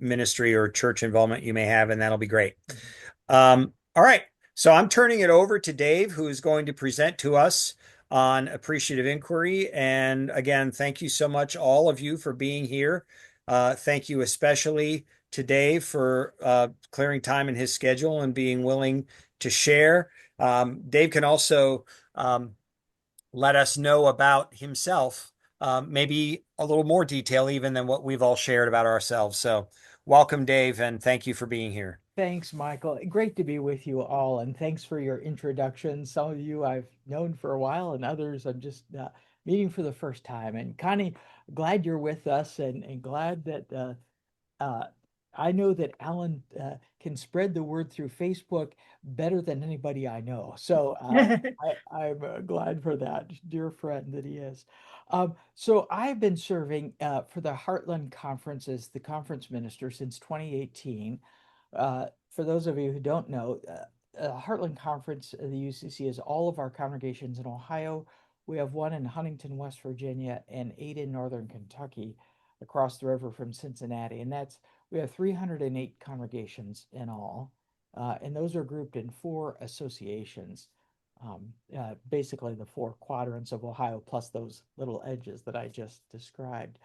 ministry or church involvement you may have, and that'll be great. All right. So I'm turning it over to Dave, who is going to present to us on Appreciative Inquiry. And again, thank you so much, all of you, for being here. Thank you especially to Dave for clearing time in his schedule and being willing to share. Dave can also let us know about himself, maybe a little more detail even than what we've all shared about ourselves. So, welcome, Dave, and thank you for being here. Thanks, Michael. Great to be with you all, and thanks for your introduction. Some of you I've known for a while, and others I'm just meeting for the first time. And Connie, glad you're with us, and glad that uh, I know that Alan can spread the word through Facebook better than anybody I know. So I'm glad for that, dear friend that he is. So I've been serving for the Heartland Conference as the conference minister since 2018. For those of you who don't know, Heartland Conference, the UCC, is all of our congregations in Ohio. We have one in Huntington, West Virginia, and 8 in Northern Kentucky, across the river from Cincinnati. And we have 308 congregations in all. And those are grouped in 4 associations, basically the 4 quadrants of Ohio, plus those little edges that I just described.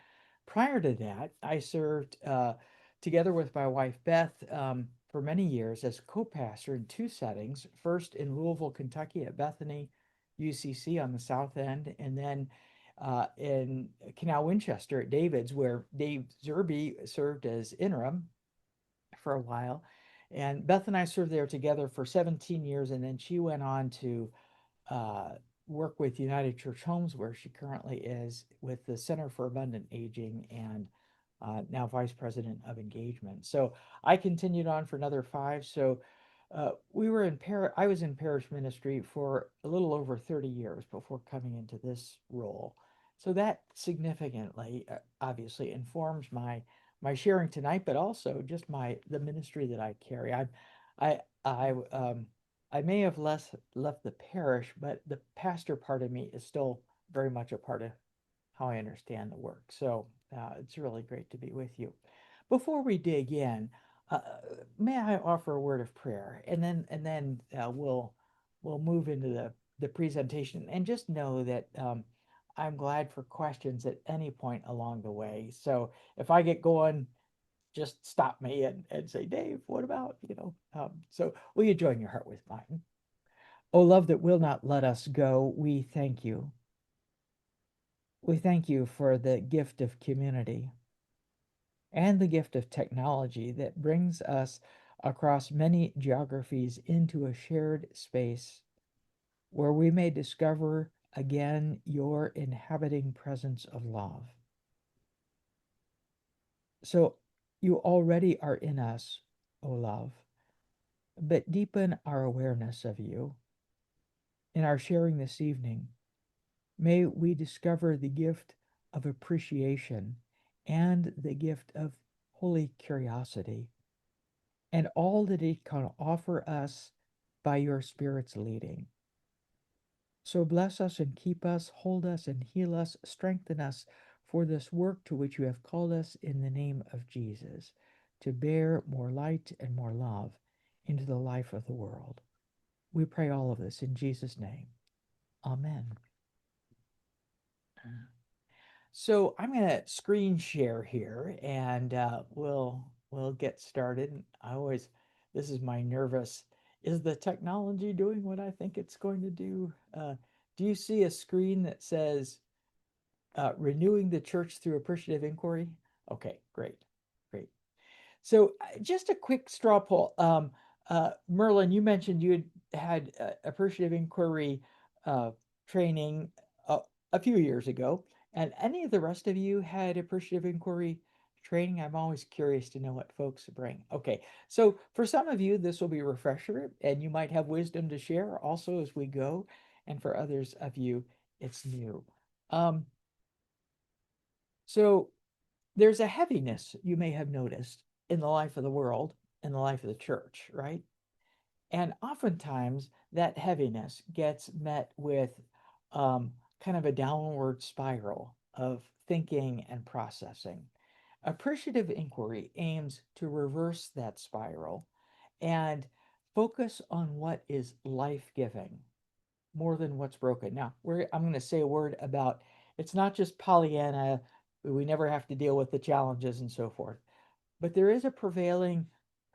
Prior to that, I served together with my wife Beth for many years as co-pastor in 2 settings. First in Louisville, Kentucky at Bethany UCC on the south end, and then in Canal Winchester at David's, where Dave Zerby served as interim for a while. And Beth and I served there together for 17 years, and then she went on to uh, work with United Church Homes, where she currently is with the Center for Abundant Aging, and now Vice President of Engagement. So I continued on for another 5. So I was in parish ministry for a little over 30 years before coming into this role. So that significantly, obviously, informs my sharing tonight, but also just the ministry that I carry. I I I may have left the parish, but the pastor part of me is still very much a part of how I understand the work. So it's really great to be with you. Before we dig in, uh, may I offer a word of prayer, and then we'll move into the presentation, and just know that I'm glad for questions at any point along the way. So if I get going, just stop me and say, Dave, what about, so will you join your heart with mine? Oh, love that will not let us go, we thank you. We thank you for the gift of community and the gift of technology that brings us across many geographies into a shared space where we may discover again your inhabiting presence of love. So you already are in us, O love, but deepen our awareness of you. In our sharing this evening, may we discover the gift of appreciation and the gift of holy curiosity and all that it can offer us by your Spirit's leading. So bless us and keep us, hold us and heal us, strengthen us for this work to which you have called us in the name of Jesus, to bear more light and more love into the life of the world. We pray all of this in Jesus' name. Amen. So I'm going to screen share here, and we'll get started. This is my nervous. Is the technology doing what I think it's going to do? Do you see a screen that says renewing the church through appreciative inquiry? Okay, great, great. So just a quick straw poll. Merlin, you mentioned you had appreciative inquiry training a few years ago, and any of the rest of you had appreciative inquiry training? I'm always curious to know what folks bring. Okay, so for some of you, this will be a refresher, and you might have wisdom to share also as we go, and for others of you, it's new. Um, so there's a heaviness you may have noticed in the life of the world, in the life of the church, right? And oftentimes that heaviness gets met with kind of a downward spiral of thinking and processing. Appreciative inquiry aims to reverse that spiral and focus on what is life giving more than what's broken. Now, I'm going to say a word about it's not just Pollyanna, we never have to deal with the challenges and so forth, but there is a prevailing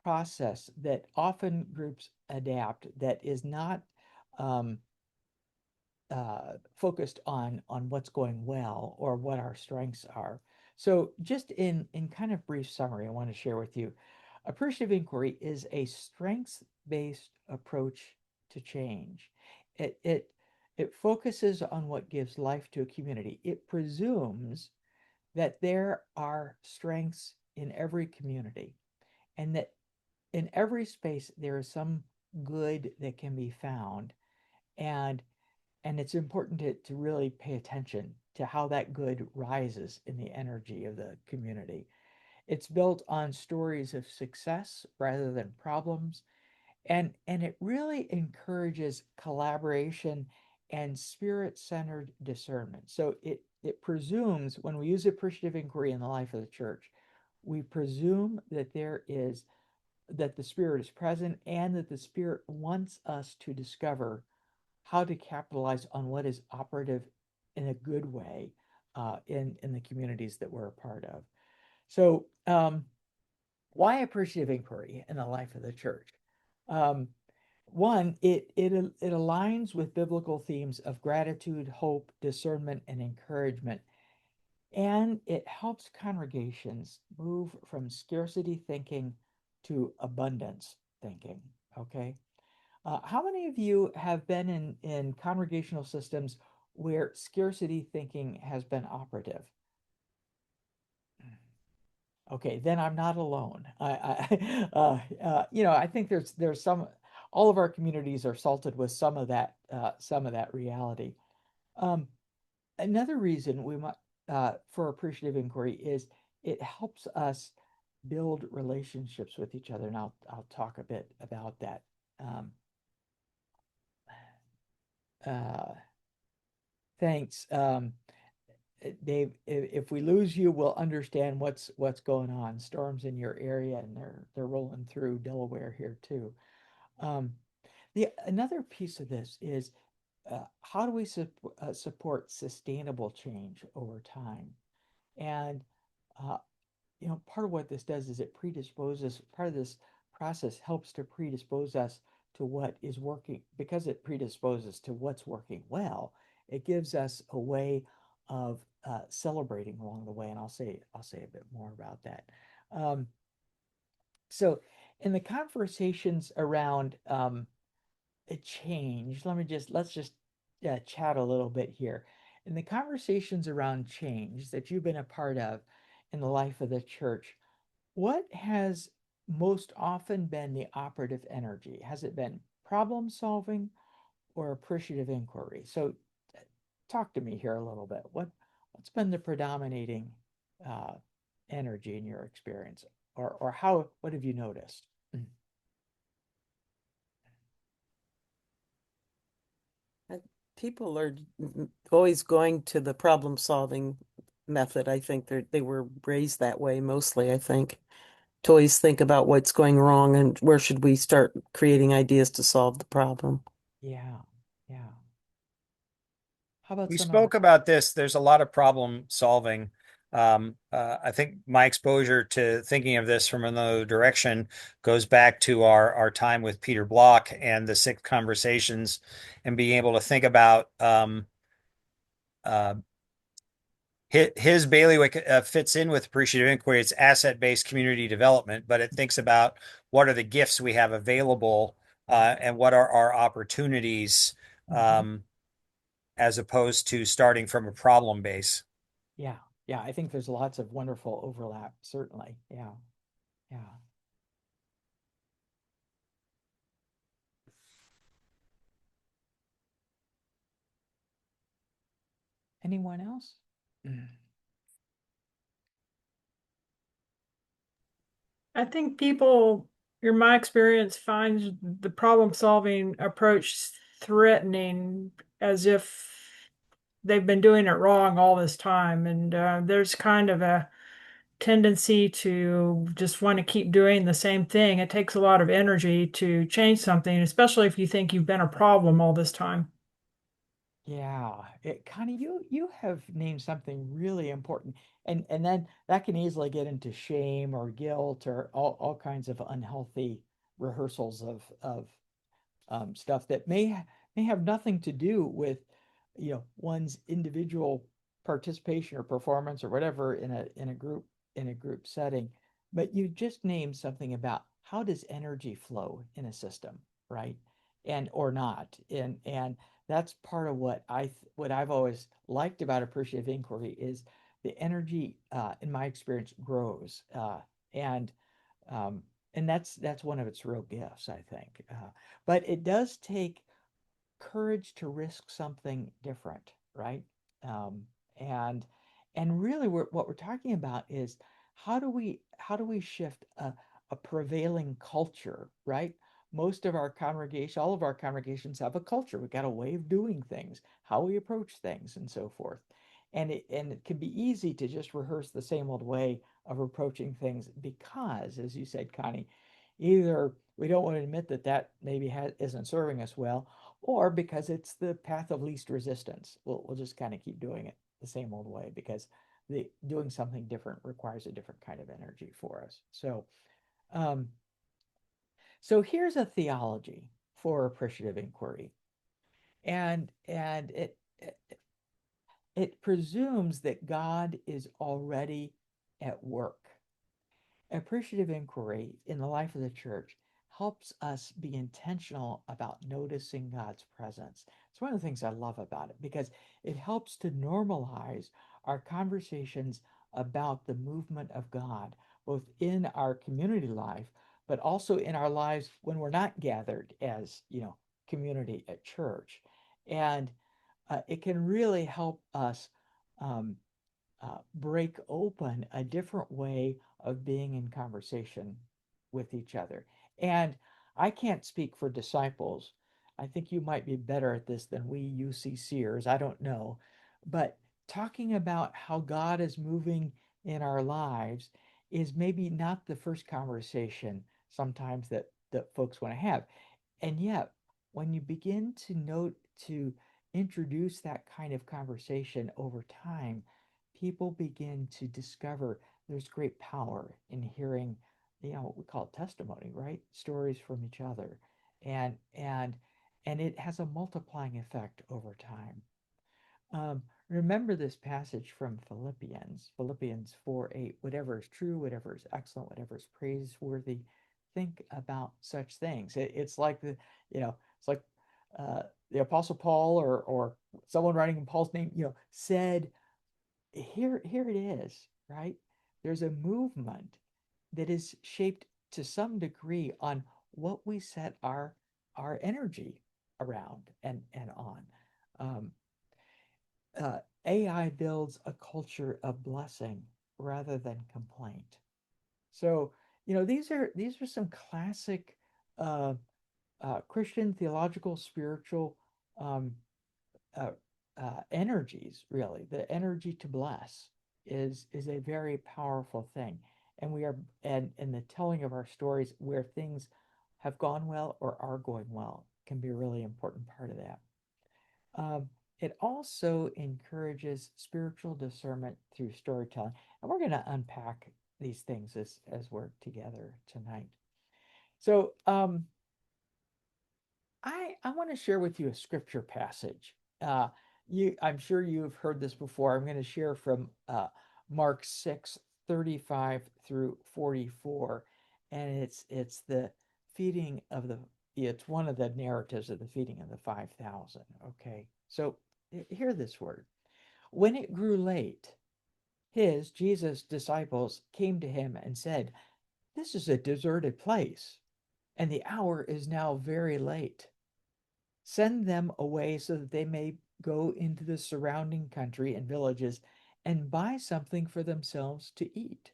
process that often groups adapt that is not um, focused on what's going well or what our strengths are. So, just in kind of brief summary, I want to share with you, appreciative inquiry is a strengths-based approach to change. It it it focuses on what gives life to a community. It presumes that there are strengths in every community, and that in every space there is some good that can be found, and it's important to really pay attention to how that good rises in the energy of the community. It's built on stories of success rather than problems, and it really encourages collaboration and spirit-centered discernment. So it presumes when we use appreciative inquiry in the life of the church, we presume that the spirit is present and that the spirit wants us to discover how to capitalize on what is operative in a good way in the communities that we're a part of. So, why appreciative inquiry in the life of the church? Um, One, it aligns with biblical themes of gratitude, hope, discernment, and encouragement, and it helps congregations move from scarcity thinking to abundance thinking. Okay. How many of you have been in congregational systems where scarcity thinking has been operative? Okay, then I'm not alone. I think there's some. All of our communities are salted with some of that reality. Um, Another reason we might for appreciative inquiry is it helps us build relationships with each other, and I'll talk a bit about that. Um, uh, Thanks. Dave, if we lose you, we'll understand what's going on. Storms in your area, and they're rolling through Delaware here too. Um, the another piece of this is how do we support sustainable change over time? And uh, part of what this does is it predisposes, part of this process helps to predispose us to what is working. Because it predisposes to what's working well, it gives us a way of celebrating along the way. And I'll say a bit more about that. Um, so in the conversations around a change, let's just chat a little bit here. In the conversations around change that you've been a part of in the life of the church, what has most often been the operative energy? Has it been problem solving or appreciative inquiry? So, talk to me here a little bit. What's been the predominating uh, energy in your experience, or how? What have you noticed? Uh, People are always going to the problem solving method. I think they were raised that way mostly, I think. To always think about what's going wrong and where should we start creating ideas to solve the problem. Yeah, yeah. How about We some of? spoke about this. There's a lot of problem solving. I think my exposure to thinking of this from another direction goes back to our time with Peter Block and the six conversations, and being able to think about uh, his bailiwick fits in with appreciative inquiry. It's asset-based community development, but it thinks about what are the gifts we have available and what are our opportunities, Mhm. um, as opposed to starting from a problem base. Yeah, yeah. I think there's lots of wonderful overlap. Certainly. Yeah, yeah. Anyone else? Mm. I think people, in my experience, find the problem solving approach threatening as if they've been doing it wrong all this time. And there's kind of a tendency to just want to keep doing the same thing. It takes a lot of energy to change something, especially if you think you've been a problem all this time. Yeah, Connie, you have named something really important, and then that can easily get into shame or guilt or all kinds of unhealthy rehearsals of stuff that may have nothing to do with, one's individual participation or performance or whatever in a group setting. But you just named something about how does energy flow in a system, right? And or not. And that's part of what I've always liked about appreciative inquiry is the energy, in my experience, grows, and um, and that's one of its real gifts, I think. But it does take courage to risk something different, right? Um, and and really, what we're talking about is how do we shift a prevailing culture, right? Most of our congregation, all of our congregations have a culture. We've got a way of doing things, how we approach things, and so forth. And it can be easy to just rehearse the same old way of approaching things because, as you said, Connie, either we don't want to admit that maybe isn't serving us well, or because it's the path of least resistance. We'll just kind of keep doing it the same old way because the doing something different requires a different kind of energy for us. Um, so here's a theology for appreciative inquiry, and it presumes that God is already at work. Appreciative inquiry in the life of the church helps us be intentional about noticing God's presence. It's one of the things I love about it because it helps to normalize our conversations about the movement of God, both in our community life, but also in our lives when we're not gathered as, community at church. And it can really help us um, break open a different way of being in conversation with each other. And I can't speak for disciples. I think you might be better at this than we UCCers. I don't know. But talking about how God is moving in our lives is maybe not the first conversation sometimes that folks want to have. And yet, when you begin to note to introduce that kind of conversation over time, people begin to discover there's great power in hearing, what we call testimony, right? Stories from each other. And it has a multiplying effect over time. Remember this passage from Philippians 4:8. Whatever is true, whatever is excellent, whatever is praiseworthy, think about such things. It's like it's like uh, the Apostle Paul or someone writing in Paul's name, said, here it is, right? There's a movement that is shaped to some degree on what we set our energy around and on. Um, AI builds a culture of blessing rather than complaint. So, these are some classic uh, Christian theological spiritual um, uh, energies. Really, the energy to bless is a very powerful thing, and we are and the telling of our stories where things have gone well or are going well can be a really important part of that. Um, it also encourages spiritual discernment through storytelling. And we're going to unpack these things as we're together tonight. So I want to share with you a scripture passage. I'm sure you've heard this before. I'm going to share from Mark 6:35 through 44. And it's the feeding of the it's one of the narratives of the feeding of the 5,000. Okay. So hear this word. When it grew late, Jesus' disciples came to him and said, "This is a deserted place, and the hour is now very late. Send them away so that they may go into the surrounding country and villages and buy something for themselves to eat."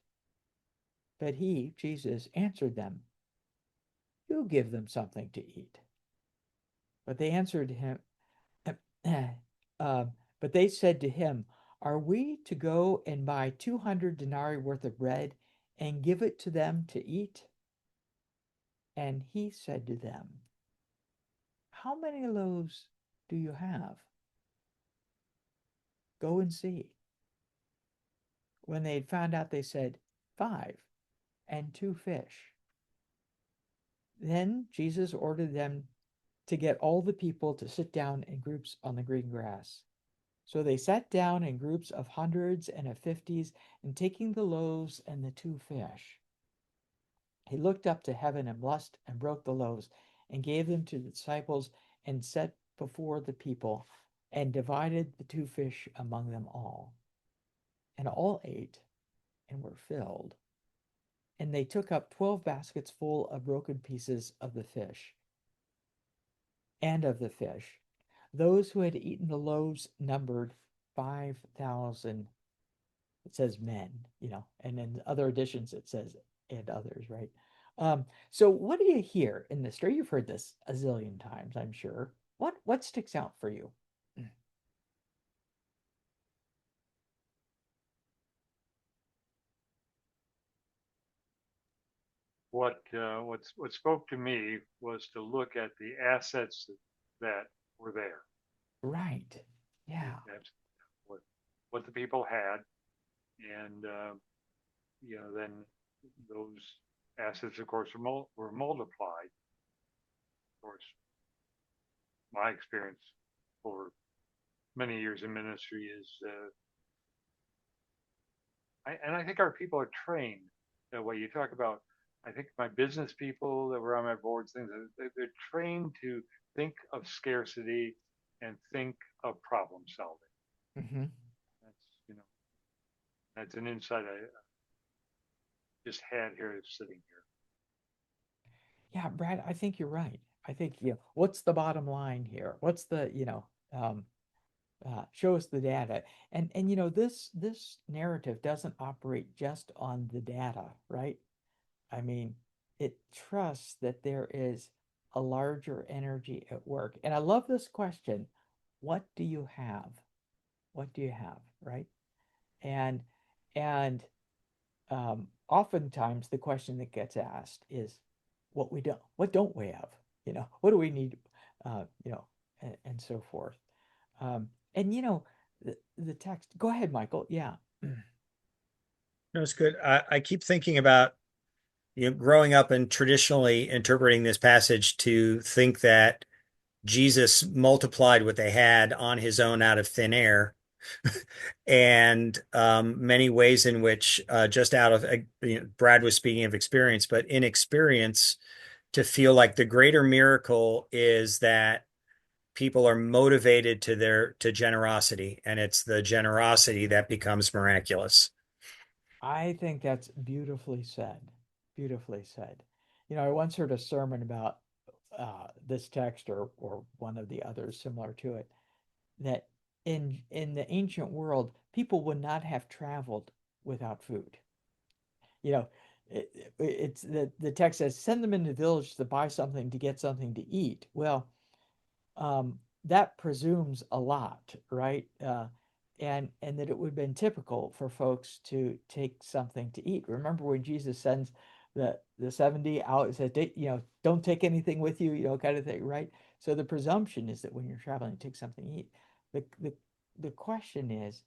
But he, Jesus, answered them, "You give them something to eat." But they answered him, uh, but they said to him, Are we to go and buy 200 denarii worth of bread and give it to them to eat? And he said to them, how many loaves do you have? Go and see. When they had found out, they said, 5 and 2 fish. Then Jesus ordered them to get all the people to sit down in groups on the green grass. So they sat down in groups of hundreds and of fifties, and taking the loaves and the 2 fish, he looked up to heaven and blessed and broke the loaves and gave them to the disciples and set before the people and divided the 2 fish among them all. And all ate and were filled. And they took up 12 baskets full of broken pieces of the fish and of the fish. Those who had eaten the loaves numbered 5,000. It says men, and in other editions it says and others, right? So what do you hear in this story? You've heard this a zillion times, I'm sure. What sticks out for you? What spoke to me was to look at the assets that were there. Right. Yeah. That's what the people had, and then those assets, of course, were multiplied. Of course, my experience over many years in ministry is, and I think our people are trained that way. You talk about, I think my business people that were on my boards, things they're trained to think of scarcity and think of problem solving. Mm-hmm. That's that's an insight I just had here sitting here. Yeah, Brad, I think you're right. I think, what's the bottom line here? What's the, show us the data. And this narrative doesn't operate just on the data, right? I mean, it trusts that there is a larger energy at work. And I love this question. What do you have? What do you have? Right? And and oftentimes the question that gets asked is what don't we have? What do we need? And so forth. And the text. Go ahead, Michael. Yeah. No, it's good. I keep thinking about, growing up and traditionally interpreting this passage to think that Jesus multiplied what they had on his own out of thin air, and many ways in which, just out of, Brad was speaking of experience, but in experience, to feel like the greater miracle is that people are motivated to generosity, and it's the generosity that becomes miraculous. I think that's beautifully said. Beautifully said. I once heard a sermon about this text or one of the others similar to it, that in the ancient world, people would not have traveled without food. You know, it's the text says, send them into the village to buy something to get something to eat. Well, that presumes a lot, right? And that it would have been typical for folks to take something to eat. Remember when Jesus sends the 70 out, it says, don't take anything with you, kind of thing, right? So the presumption is that when you're traveling, take something to eat. The the the question is,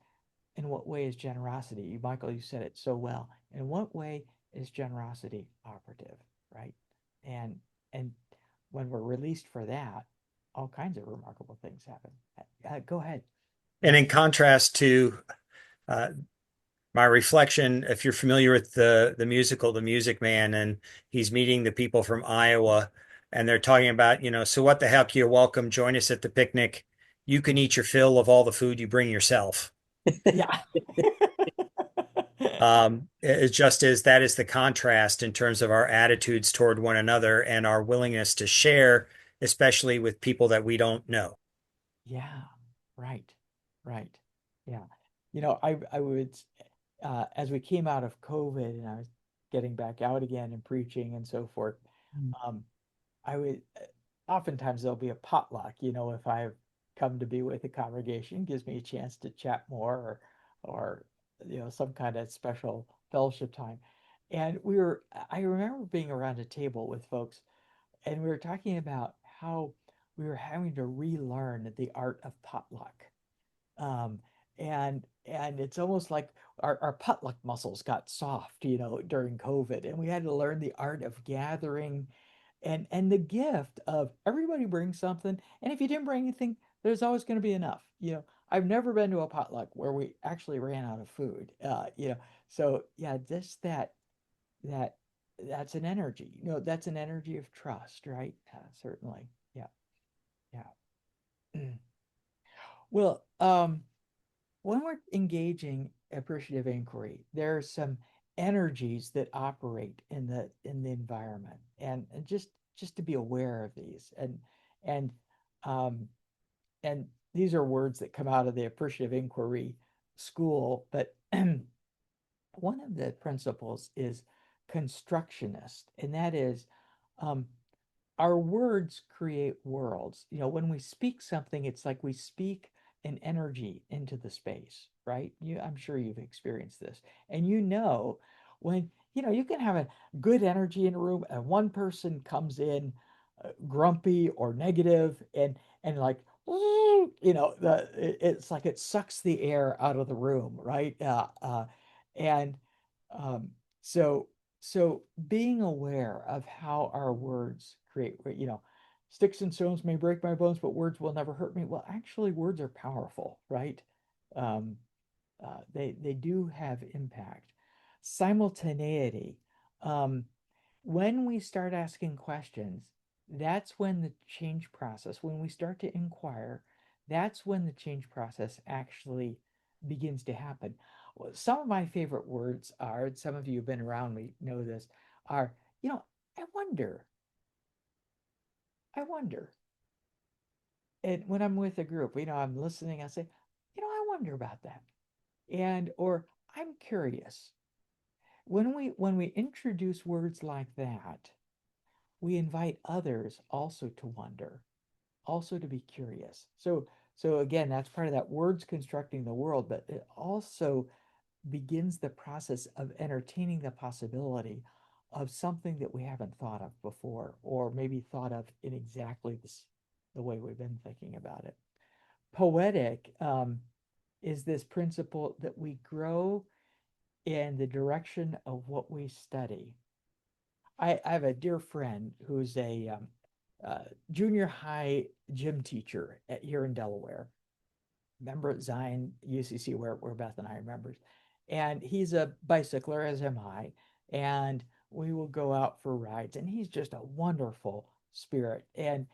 in what way is generosity? Michael, you said it so well. In what way is generosity operative, right? And and when we're released for that, all kinds of remarkable things happen. Go ahead. And in contrast to, uh, my reflection, if you're familiar with the musical The Music Man, and he's meeting the people from Iowa, and they're talking about, so what the heck, you're welcome, join us at the picnic. You can eat your fill of all the food you bring yourself. Yeah. It just is, that is the contrast in terms of our attitudes toward one another and our willingness to share, especially with people that we don't know. Yeah. Right. Right. Yeah. I would, as we came out of COVID and I was getting back out again and preaching and so forth, um, I would oftentimes there'll be a potluck, if I've come to be with a congregation, gives me a chance to chat more. or some kind of special fellowship time. And I remember being around a table with folks, and we were talking about how we were having to relearn the art of potluck. Um, and it's almost like our potluck muscles got soft, during COVID, and we had to learn the art of gathering and the gift of everybody brings something. And if you didn't bring anything, there's always going to be enough. I've never been to a potluck where we actually ran out of food. So yeah, just that that's an energy. That's an energy of trust, right? Certainly. Yeah, yeah. Well, when we're engaging appreciative inquiry, there are some energies that operate in the environment, and just to be aware of these, and um, and these are words that come out of the appreciative inquiry school, but one of the principles is constructionist, and that is um, our words create worlds. When we speak something, it's like we speak an energy into the space, right? I'm sure you've experienced this. And when, you can have a good energy in a room and one person comes in grumpy or negative and like, it's like it sucks the air out of the room, right? And um, so so being aware of how our words create, sticks and stones may break my bones, but words will never hurt me. Well, actually, words are powerful, right? Um, they do have impact. Simultaneity. Um, when we start asking questions, that's when the change process, when we start to inquire, that's when the change process actually begins to happen. Well, some of my favorite words are, and some of you have been around me know this, are, I wonder, I wonder. And when I'm with a group, I'm listening, I say, I wonder about that. Or I'm curious. When we introduce words like that, we invite others also to wonder, also to be curious. So again, that's part of that words constructing the world, but it also begins the process of entertaining the possibility of something that we haven't thought of before, or maybe thought of in exactly the way we've been thinking about it. Poetic is this principle that we grow in the direction of what we study. I have a dear friend who's a junior high gym teacher here in Delaware, member at Zion UCC, where Beth and I are members. And he's a bicycler, as am I. And we will go out for rides, and he's just a wonderful spirit. And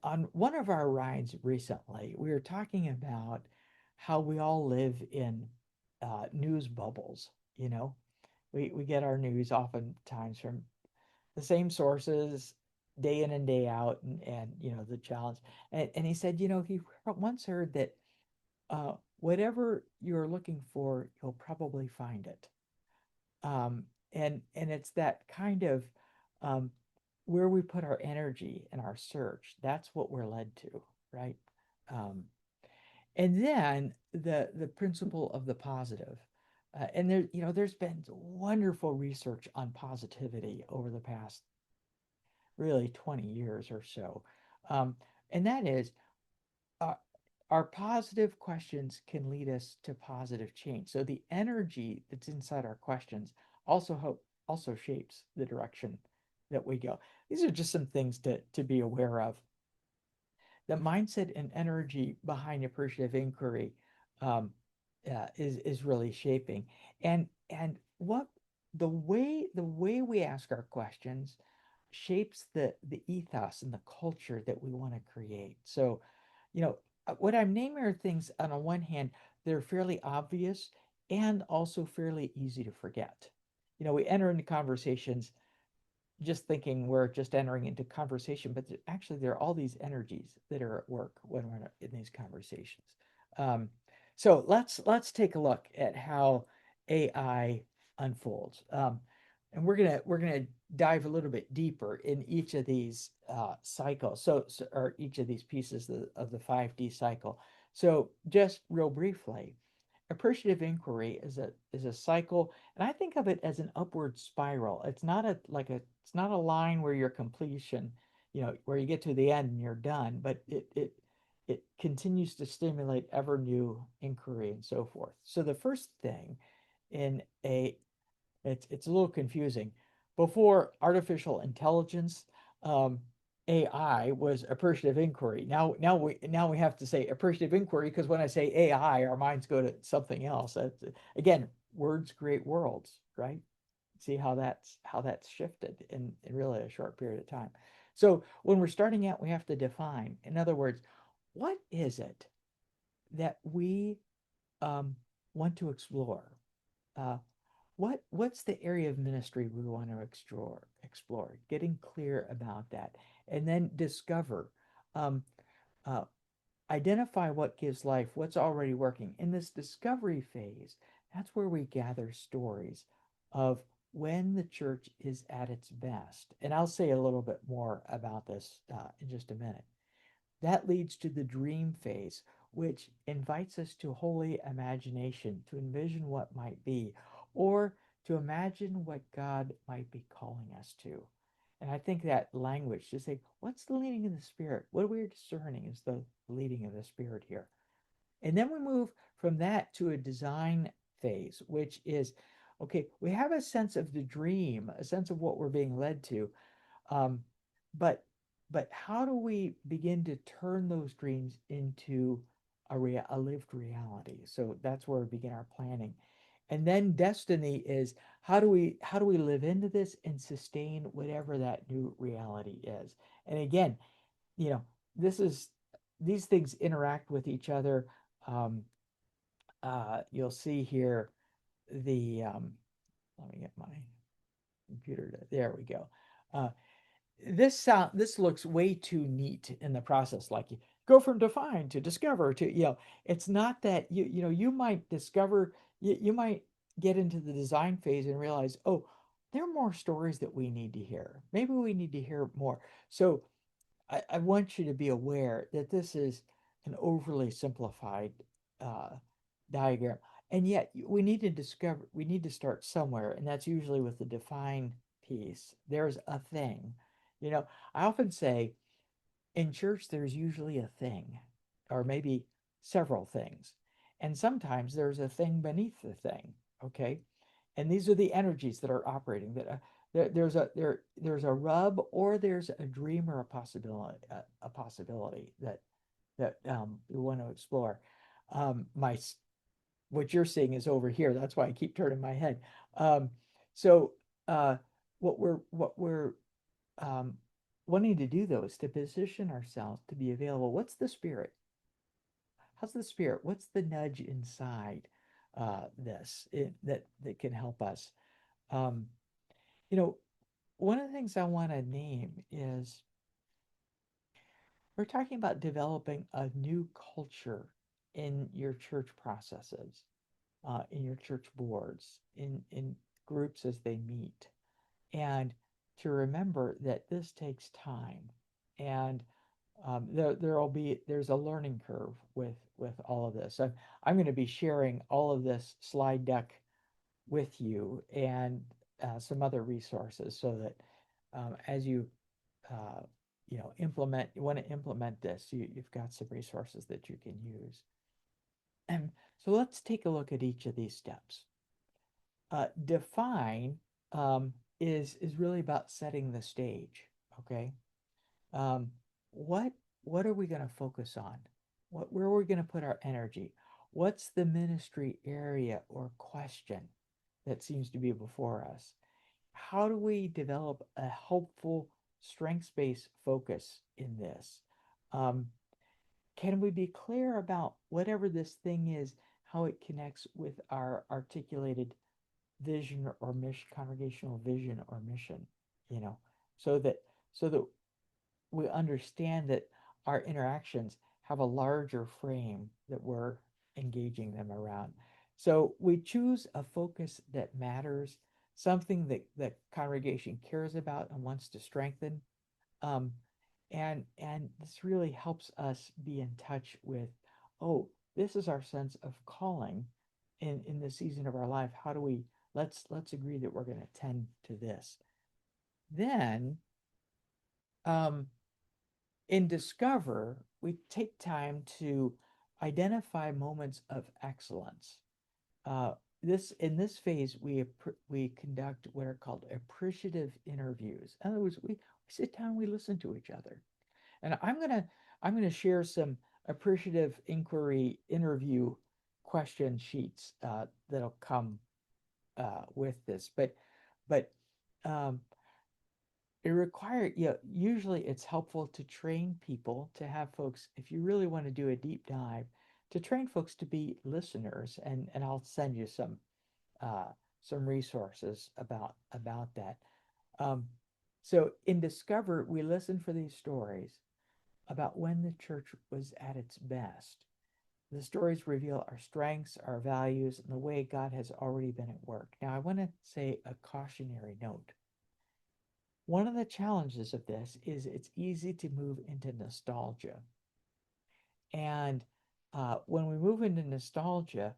on one of our rides recently, we were talking about how we all live in news bubbles. We get our news oftentimes from the same sources day in and day out, and the challenge. And he said, he once heard that whatever you're looking for, you'll probably find it. And it's that kind of um, where we put our energy and our search. That's what we're led to, right? Um, and then the principle of the positive. And there's been wonderful research on positivity over the past really 20 years or so. Um, and that is uh, our positive questions can lead us to positive change. So the energy that's inside our questions also shapes the direction that we go. These are just some things to be aware of. The mindset and energy behind appreciative inquiry um, is really shaping, and what the way we ask our questions shapes the ethos and the culture that we want to create. So, what I'm naming are things on the one hand, they're fairly obvious and also fairly easy to forget. We enter into conversations just thinking we're just entering into conversation, but actually there are all these energies that are at work when we're in these conversations. Um, so let's take a look at how AI unfolds, and we're gonna dive a little bit deeper in each of these cycles. Or each of these pieces of the 5D cycle. So just real briefly, appreciative inquiry is a cycle, and I think of it as an upward spiral. It's not it's not a line where you're completion, where you get to the end and you're done, but it continues to stimulate ever new inquiry and so forth. So the first thing in a it's a little confusing. Before artificial intelligence, um, AI was appreciative inquiry. Now we have to say appreciative inquiry because when I say AI, our minds go to something else. Again, words create worlds, right? See how that's shifted in really a short period of time. So when we're starting out, we have to define. In other words, what is it that we um, want to explore? Uh, what's the area of ministry we want to explore, getting clear about that, and then discover, um, uh, identify what gives life, what's already working in this discovery phase. That's where we gather stories of when the church is at its best, and I'll say a little bit more about this in just a minute. That leads to the dream phase, which invites us to holy imagination, to envision what might be, or to imagine what God might be calling us to. And I think that language to say, what's the leading of the Spirit? What we're discerning is the leading of the Spirit here. And then we move from that to a design phase, which is okay, we have a sense of the dream, a sense of what we're being led to. Um, but but how do we begin to turn those dreams into a lived reality? So that's where we begin our planning. And then destiny is how do we live into this and sustain whatever that new reality is? And again, you know, this is these things interact with each other. Um, you'll see here the let me get my computer to, there we go. Uh, this looks way too neat in the process, like you go from define to discover to, it's not that you might discover, you might get into the design phase and realize, oh, there are more stories that we need to hear, maybe we need to hear more. So I want you to be aware that this is an overly simplified uh, diagram, and yet we need to start somewhere, and that's usually with the define piece. There's a thing. I often say in church, there's usually a thing, or maybe several things. And sometimes there's a thing beneath the thing. Okay. And these are the energies that are operating that there's a rub, or there's a dream, or a possibility that we want to explore. My what you're seeing is over here. That's why I keep turning my head. So uh, what we're um, wanting to do though is to position ourselves to be available. What's the spirit? How's the spirit? What's the nudge inside that can help us? Um, you know, one of the things I want to name is we're talking about developing a new culture in your church processes, in your church boards, in groups as they meet, and to remember that this takes time, and there's a learning curve with all of this. I'm going to be sharing all of this slide deck with you and some other resources so that as uh, you want to implement this, you've got some resources that you can use. And so let's take a look at each of these steps. Define is really about setting the stage. Okay, um, what what are we going to focus on? Where are we going to put our energy? What's the ministry area or question that seems to be before us? How do we develop a helpful strengths-based focus in this? Um, can we be clear about whatever this thing is, how it connects with our articulated vision or mission, congregational vision or mission, you know, so that so that we understand that our interactions have a larger frame that we're engaging them around. So we choose a focus that matters, something that the congregation cares about and wants to strengthen. Um, and this really helps us be in touch with, oh, this is our sense of calling. in the season of our life, how do we let's agree that we're going to tend to this. Then in Discover, we take time to identify moments of excellence. This in this phase, we conduct what are called appreciative interviews. In other words, we sit down, we listen to each other, and I'm gonna share some appreciative inquiry interview question sheets that'll come with this, but um, it requires, usually it's helpful to train people, to have folks, if you really want to do a deep dive, to train folks to be listeners, and I'll send you some resources about that. Um, so in Discover, we listen for these stories about when the church was at its best. The stories reveal our strengths, our values, and the way God has already been at work. Now, I want to say a cautionary note. One of the challenges of this is it's easy to move into nostalgia. And when we move into nostalgia,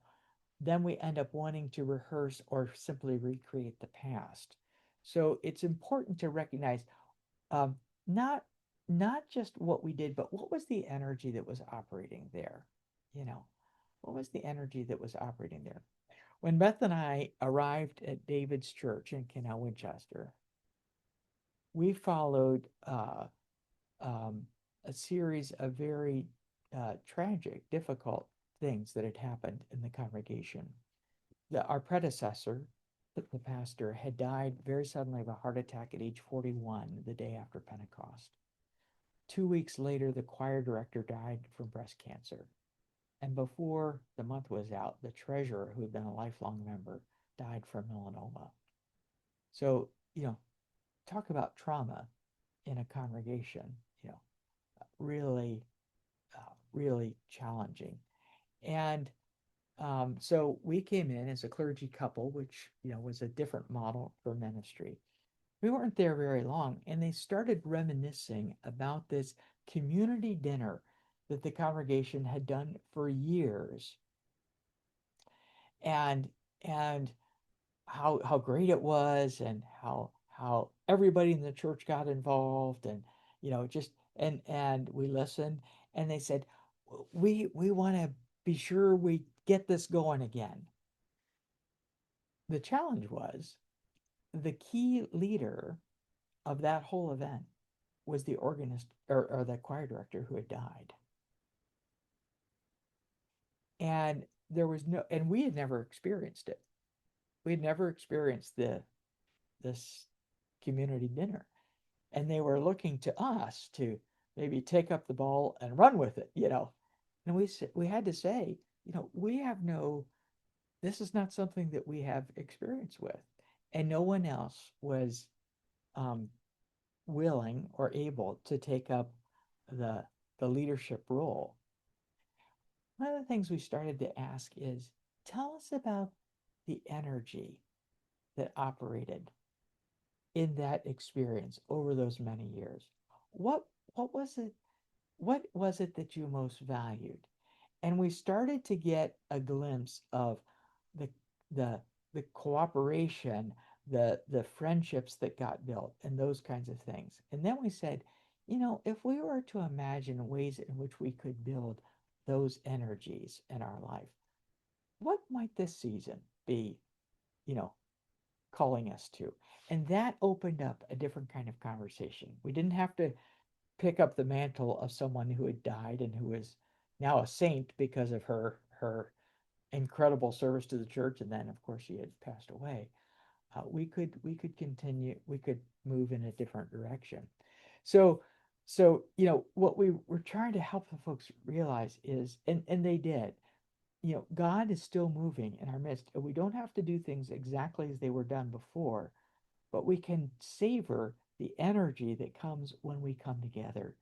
then we end up wanting to rehearse or simply recreate the past. So it's important to recognize um, not not just what we did, but what was the energy that was operating there? You know, what was the energy that was operating there? When Beth and I arrived at David's church in Canal Winchester, we followed um, a series of very tragic, difficult things that had happened in the congregation. Our predecessor, the pastor, had died very suddenly of a heart attack at age 41 the day after Pentecost. 2 weeks later, the choir director died from breast cancer. And before the month was out, the treasurer, who had been a lifelong member, died from melanoma. So, talk about trauma in a congregation, really, really challenging. And so we came in as a clergy couple, which, was a different model for ministry. We weren't there very long, and they started reminiscing about this community dinner that the congregation had done for years, and and how great it was, and how everybody in the church got involved, and just and we listened, and they said, we want to be sure we get this going again. The challenge was the key leader of that whole event was the organist, or the choir director, who had died. And there was no, and we had never experienced it. We had never experienced this community dinner. And they were looking to us to maybe take up the ball and run with it. And we had to say, we have this is not something that we have experience with. And no one else was um, willing or able to take up the the leadership role. One of the things we started to ask is, tell us about the energy that operated in that experience over those many years. What what was it what was it that you most valued? And we started to get a glimpse of the the the cooperation, the friendships that got built, and those kinds of things. And then we said, if we were to imagine ways in which we could build those energies in our life, what might this season be, you know, calling us to? And that opened up a different kind of conversation. We didn't have to pick up the mantle of someone who had died and who is now a saint because of her incredible service to the church, and then of course she had passed away. We could continue, we could move in a different direction. So what we were trying to help the folks realize is, and they did, God is still moving in our midst, and we don't have to do things exactly as they were done before, but we can savor the energy that comes when we come together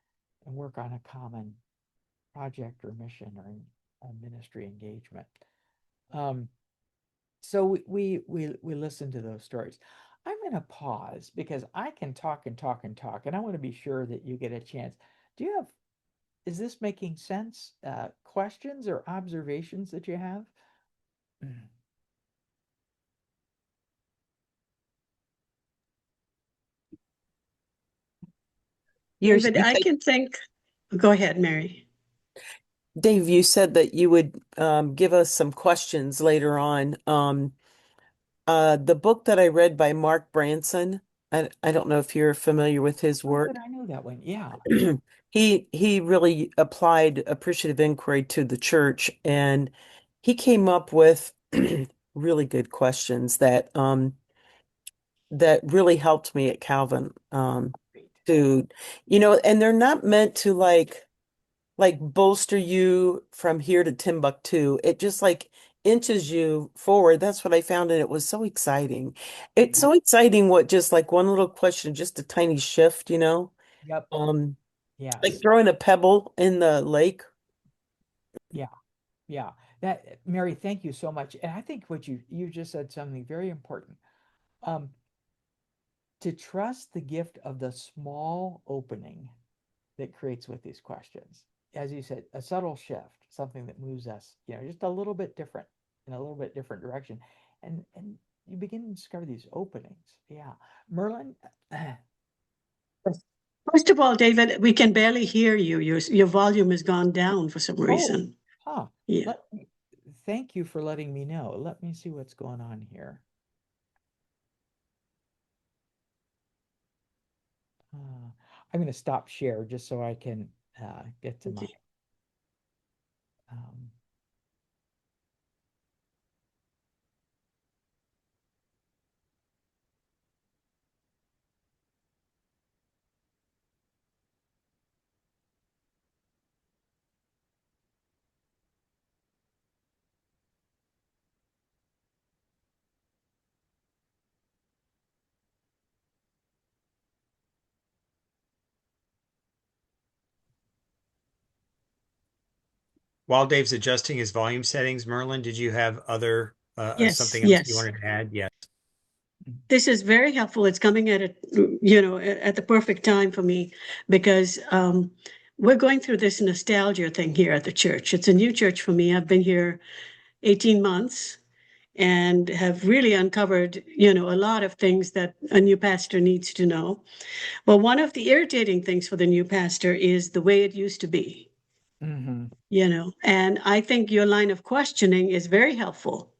and work on a common project or mission or a ministry engagement. Um, so we listen to those stories. I'm going to pause because I can talk and talk and talk, and I want to be sure that you get a chance. Do you have, is this making sense? Questions or observations that you have? David, You I said, can think, go ahead, Mary. Dave, you said that you would give us some questions later on. The book that I read by Mark Branson, I don't know if you're familiar with his Oh, work. but I know that one. Yeah. He really applied appreciative inquiry to the church, and he came up with really good questions that really helped me at Calvin. Great. To and they're not meant to like bolster you from here to Timbuktu. It just like inches you forward. That's what I found, and it was so exciting. It's so exciting what just like one little question, just a tiny shift, Yep. um, like Yes. throwing a pebble in the lake. Yeah. Yeah. That Mary, thank you so much. And I think what you just said something very important. Um, to trust the gift of the small opening that creates with these questions. As you said, a subtle shift, something that moves us, just a little bit different in a little bit different direction. And you begin to discover these openings. Yeah. Merlin, First of all, David, we can barely hear you. Your volume has gone down for some oh, reason. huh. Yeah. Thank you for letting me know. Let me see what's going on here. I'm going to stop share just so I can get to my. Okay. Um, While Dave's adjusting his volume settings, Merlin, did you have other Yes, something else you yes. wanted to add? Yes. This is very helpful. It's coming at at the perfect time for me because we're going through this nostalgia thing here at the church. It's a new church for me. I've been here 18 months and have really uncovered, a lot of things that a new pastor needs to know. Well, one of the irritating things for the new pastor is the way it used to be, mhm. and I think your line of questioning is very helpful.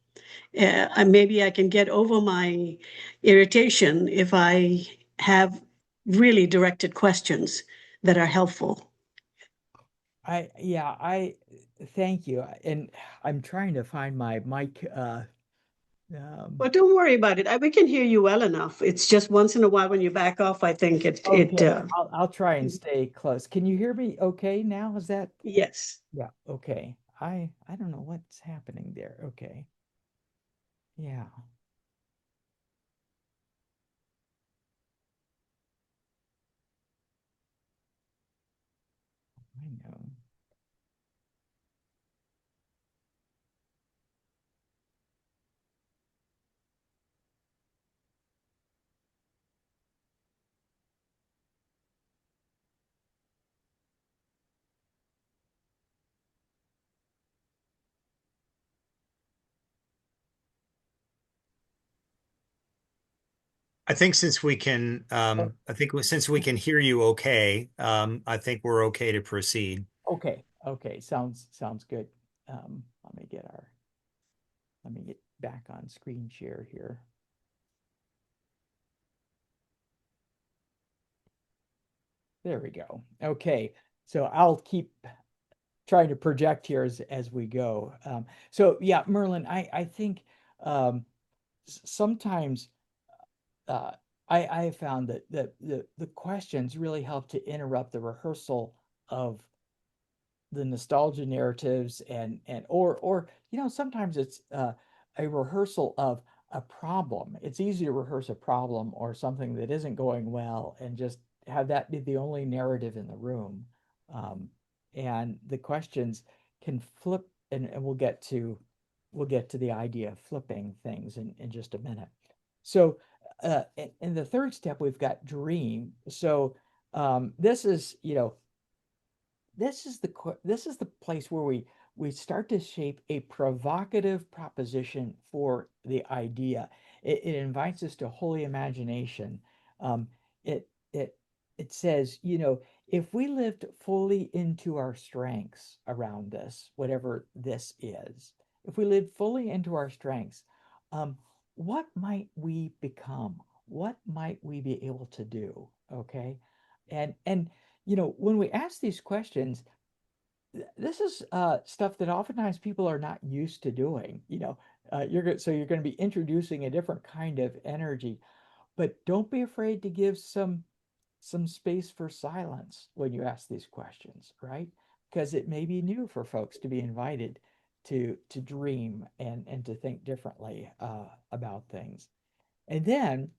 And maybe I can get over my irritation if I have really directed questions that are helpful. I thank you. And I'm trying to find my mic. Um, But don't worry about it. We can hear you well enough. It's just once in a while when you back off, I think it okay, I'll try and stay close. Can you hear me okay now? Is that yes. yeah, okay. I don't know what's happening there. Okay. Yeah, I know. I think since we can, since we can hear you okay, I think we're okay to proceed. Okay, okay. Sounds good. Let me get back on screen share here. There we go. Okay. So I'll keep trying to project here as we go. So yeah, Merlin, I think sometimes uh, I have found that the questions really help to interrupt the rehearsal of the nostalgia narratives and or sometimes it's a rehearsal of a problem. It's easy to rehearse a problem or something that isn't going well and just have that be the only narrative in the room. Um, and the questions can flip, and we'll get to the idea of flipping things in just a minute. So in the third step, we've got dream. So this is this is the place where we start to shape a provocative proposition for the idea. It invites us to holy imagination. Um, it it it says, if we lived fully into our strengths around this, whatever this is, if we lived fully into our strengths, um, what might we become? What might we be able to do? Okay. And when we ask these questions, this is stuff that oftentimes people are not used to doing. You're going to be introducing a different kind of energy, but don't be afraid to give some space for silence when you ask these questions, right? Because it may be new for folks to be invited to dream and to think differently about things. And then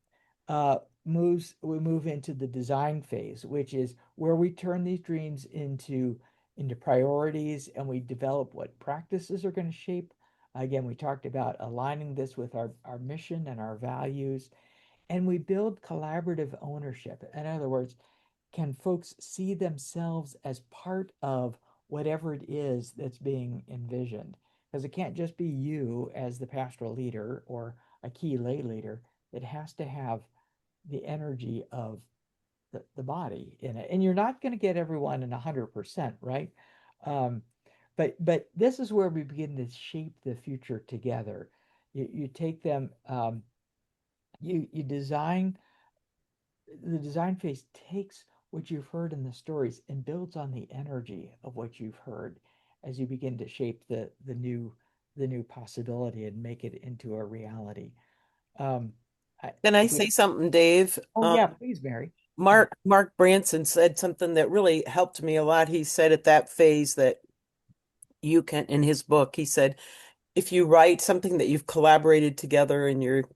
we move into the design phase, which is where we turn these dreams into priorities, and we develop what practices are going to shape. Again, we talked about aligning this with our mission and our values, and we build collaborative ownership. In other words, can folks see themselves as part of whatever it is that's being envisioned? Because it can't just be you as the pastoral leader or a key lay leader. It has to have the energy of the body in it. And you're not going to get everyone in 100%, right? Um, but this is where we begin to shape the future together. You take them, you design. The design phase takes what you've heard in the stories and builds on the energy of what you've heard as you begin to shape the new possibility and make it into a reality. Um, Can I if we, say something, Dave? oh yeah, please, Mary. Mark Branson said something that really helped me a lot. He said at that phase that you can, in his book, he said, if you write something that you've collaborated together and you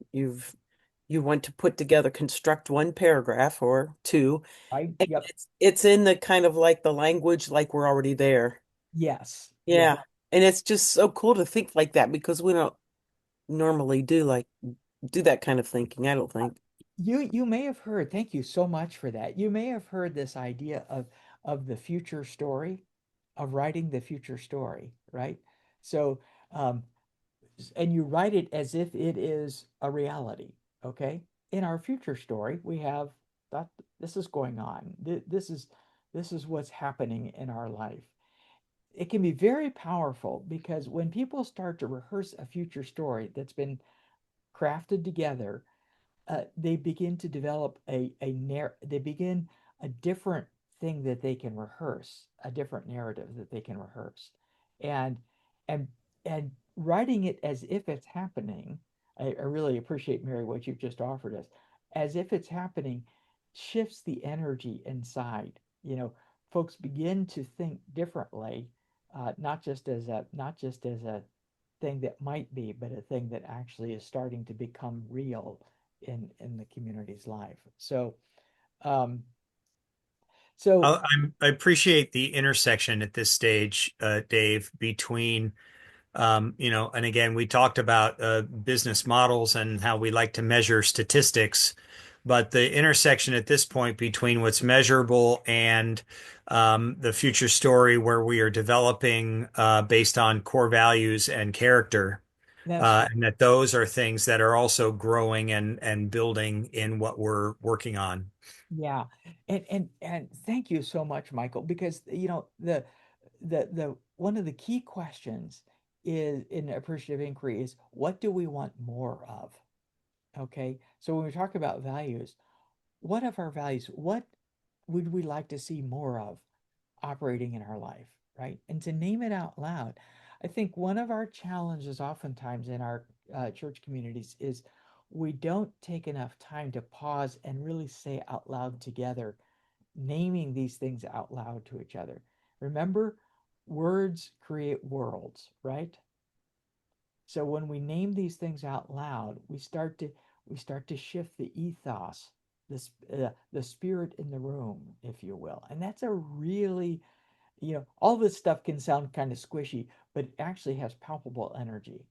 want to put together, construct one paragraph or two, and Yep, it's in the kind of like the language like we're already there. yes, yeah. Yeah. And it's just so cool to think like that because we don't normally do that kind of thinking, I don't think. You may have heard, thank you so much for that. You may have heard this idea of the future story, of writing the future story, right? So, um, and you write it as if it is a reality, okay? In our future story, we have that this is going on. This is what's happening in our life. It can be very powerful because when people start to rehearse a future story that's been crafted together, they begin to develop they begin a different thing that they can rehearse, a different narrative that they can rehearse, and and and writing it as if it's happening. I really appreciate, Mary, what you've just offered us. As if it's happening shifts the energy inside. Folks begin to think differently, not just as a thing that might be, but a thing that actually is starting to become real in the community's life. Um, so I appreciate the intersection at this stage, Dave, between and again, we talked about business models and how we like to measure statistics, but the intersection at this point between what's measurable and the future story where we are developing based on core values and character, that's right. and that those are things that are also growing and building in what we're working on. Yeah. And thank you so much, Michael, because the one of the key questions is in appreciative inquiry is what do we want more of? Okay. So when we talk about values, what of our values, what would we like to see more of operating in our life, right? And to name it out loud. I think one of our challenges oftentimes in our church communities is we don't take enough time to pause and really say out loud together, naming these things out loud to each other. Remember, words create worlds, right? So when we name these things out loud, we start to shift the ethos, the spirit in the room, if you will. And that's a really, all this stuff can sound kind of squishy, but it actually has palpable energy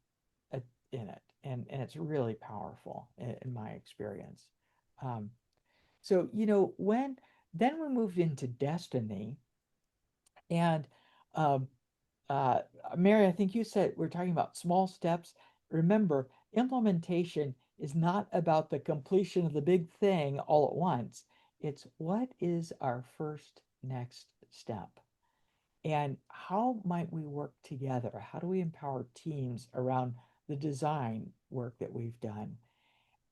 in it, and it's really powerful in my experience. Um, so when then we moved into destiny, and um, uh, Mary, I think you said we're talking about small steps. Remember, implementation is not about the completion of the big thing all at once. It's what is our first next step? And how might we work together? How do we empower teams around the design work that we've done?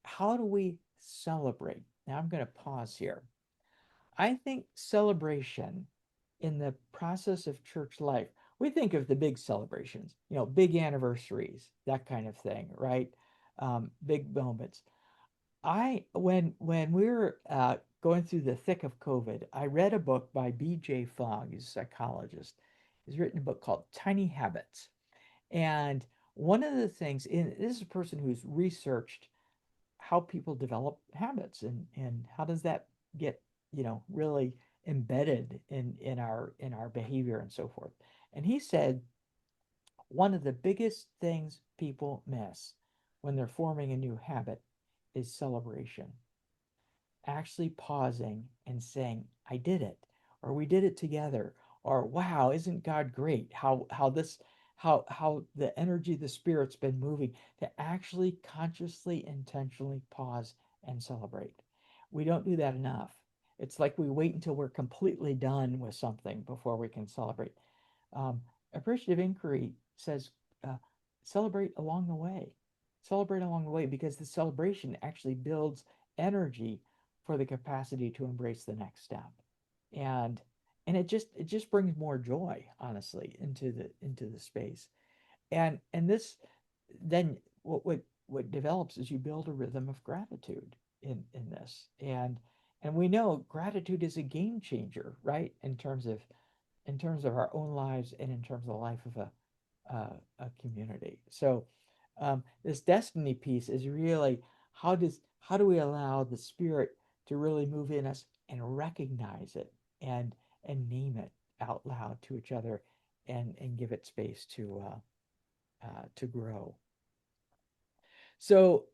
How do we celebrate? Now I'm going to pause here. I think celebration in the process of church life, we think of the big celebrations, big anniversaries, that kind of thing, right? Big moments. When we were going through the thick of COVID, I read a book by B.J. Fogg, he's a psychologist. He's written a book called Tiny Habits. And one of the things, this is a person who's researched how people develop habits and how does that get really embedded in our behavior and so forth. And he said one of the biggest things people miss when they're forming a new habit is celebration, actually pausing and saying, I did it, or we did it together, or wow, isn't God great? How the energy of the Spirit's been moving, to actually consciously, intentionally pause and celebrate. We don't do that enough. It's like we wait until we're completely done with something before we can celebrate. Um, Appreciative inquiry says uh, celebrate along the way. Celebrate along the way because the celebration actually builds energy for the capacity to embrace the next step. And it just brings more joy, honestly, into the space. And this then what develops is you build a rhythm of gratitude in this. And we know gratitude is a game changer, right? In terms of our own lives and in terms of the life of a community. So this destiny piece is really how do we allow the Spirit to really move in us and recognize it and name it out loud to each other and give it space to grow. So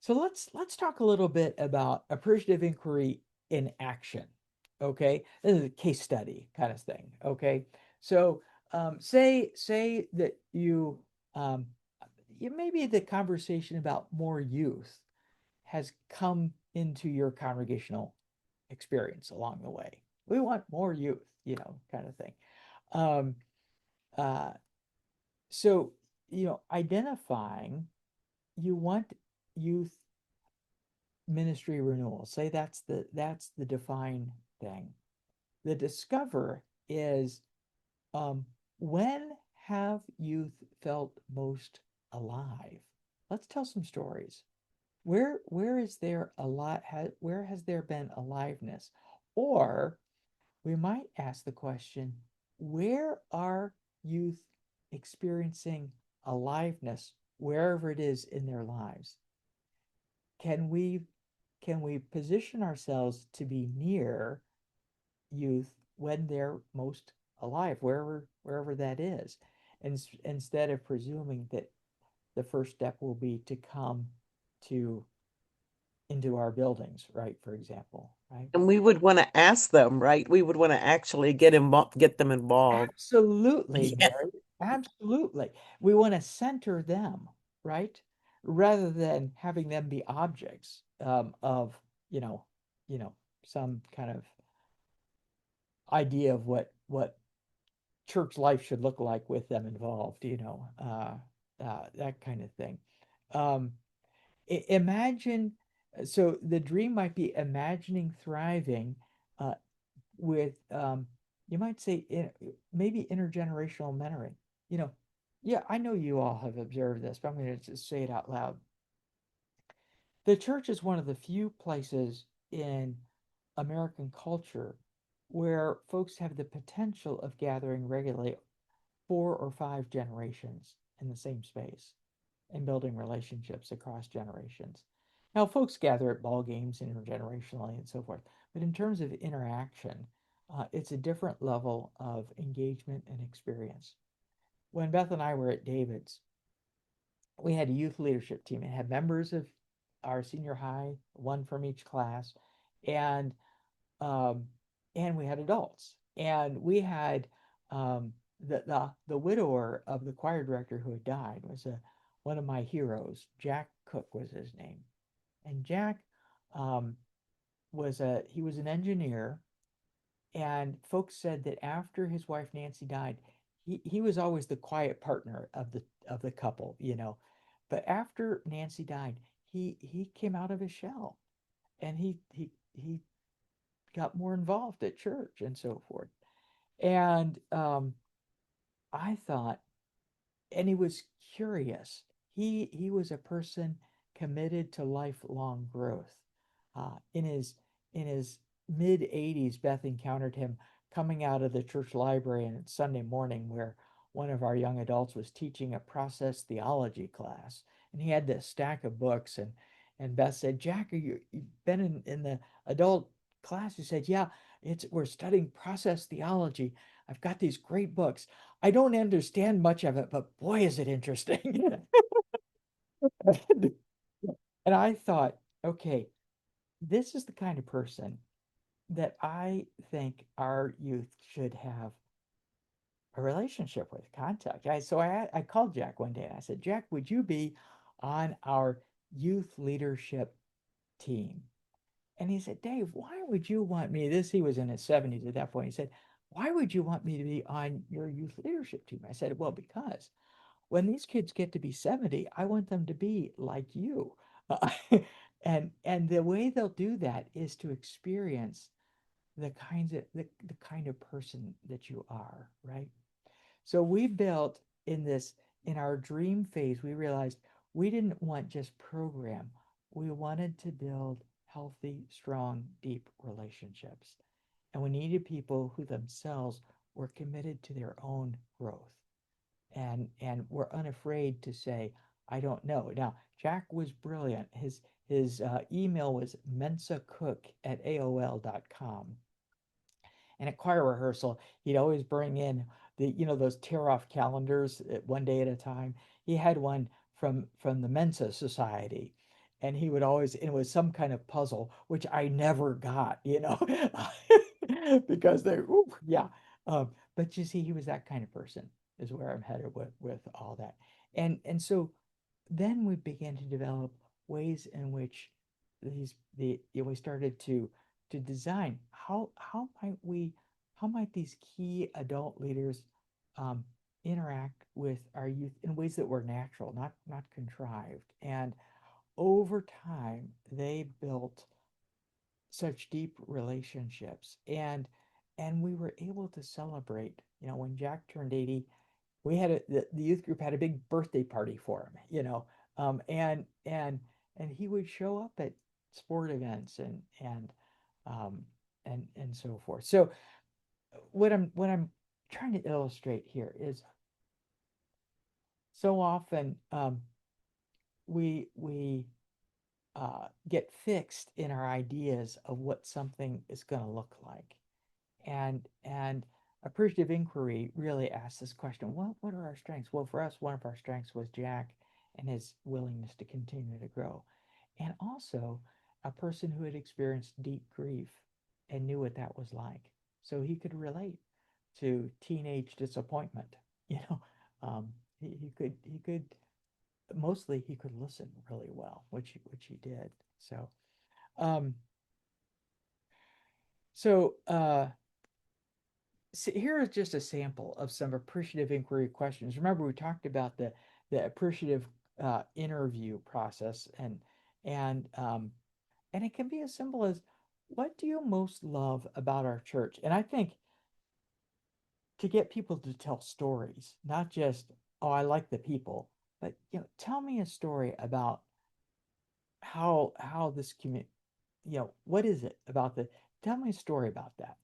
let's talk a little bit about appreciative inquiry in action. Okay, this is a case study kind of thing. Okay, so say that um, maybe the conversation about more youth has come into your congregational experience along the way. We want more youth, kind of thing. Um, uh, so identifying you want youth ministry renewal. Say that's the define thing. The discover is um, when have youth felt most alive? Let's tell some stories. Where is there a lot? Where has there been aliveness? Or we might ask the question, where are youth experiencing aliveness wherever it is in their lives? Can we can we position ourselves to be near youth when they're most alive, wherever that is, and instead of presuming that the first step will be to come to into our buildings, right? For example, right? And we would want to ask them, right? We would want to actually get them involved. Absolutely, Yeah. Mary. Absolutely. We want to center them, right? Rather than having them be objects of, you know, some kind of idea of what church life should look like with them involved, that kind of thing. Um, imagine, so the dream might be imagining thriving uh, with, you might say, maybe intergenerational mentoring. You know, yeah, I know you all have observed this, but I'm going to just say it out loud. The church is one of the few places in American culture where folks have the potential of gathering regularly 4 or 5 generations in the same space and building relationships across generations. Now, folks gather at ball games intergenerationally and so forth, but in terms of interaction, it's a different level of engagement and experience. When Beth and I were at David's, we had a youth leadership team. It had members of our senior high, one from each class, and um, and we had adults, and we had um, the widower of the choir director who had died was one of my heroes. Jack Cook was his name, and Jack um, he was an engineer, and folks said that after his wife Nancy died, he was always the quiet partner of the couple, you know. But after Nancy died, he came out of his shell, and he got more involved at church and so forth. And I thought, and he was curious. He was a person committed to lifelong growth. In his mid 80s, Beth encountered him coming out of the church library on Sunday morning, where one of our young adults was teaching a process theology class, and he had this stack of books. And Beth said, "Jack, you've been in the adult class?" He said, "Yeah, we're studying process theology. I've got these great books. I don't understand much of it, but boy, is it interesting." And I thought, okay, this is the kind of person that I think our youth should have a relationship with, contact. So I called Jack one day and I said, "Jack, would you be on our youth leadership team?" And he said, "Dave, why would you want me?" He was in his 70s at that point. He said, "Why would you want me to be on your youth leadership team?" I said, "Well, because when these kids get to be 70, I want them to be like you." Uh, and the way they'll do that is to experience the kind of person that you are, right? So we built in our dream phase, we realized we didn't want just program. We wanted to build healthy, strong, deep relationships. And we needed people who themselves were committed to their own growth and were unafraid to say, "I don't know." Now, Jack was brilliant. His email was mensacook@aol.com. And at choir rehearsal, he'd always bring in those tear off calendars one day at a time. He had one from the Mensa Society, and he would always, and it was some kind of puzzle, which I never got, because yeah. But you see, he was that kind of person, is where I'm headed with all that. And so then we began to develop ways in which we started to design how might these key adult leaders um, interact with our youth in ways that were natural, not contrived. And over time, they built such deep relationships, and we were able to celebrate. When Jack turned 80, we had the youth group had a big birthday party for him, and he would show up at sport events um, and so forth. So what I'm trying to illustrate here is, so often we get fixed in our ideas of what something is going to look like, and appreciative inquiry really asks this question: what are our strengths? Well, for us, one of our strengths was Jack and his willingness to continue to grow, and also a person who had experienced deep grief and knew what that was like, so he could relate to teenage disappointment. you know um, he could mostly he could listen really well, which he did. Um so so here is just a sample of some appreciative inquiry questions. Remember, we talked about the appreciative interview process, and it can be as simple as, what do you most love about our church? And I think, to get people to tell stories, not just, "Oh, I like the people," but tell me a story about how this community, what is it about the tell me a story about that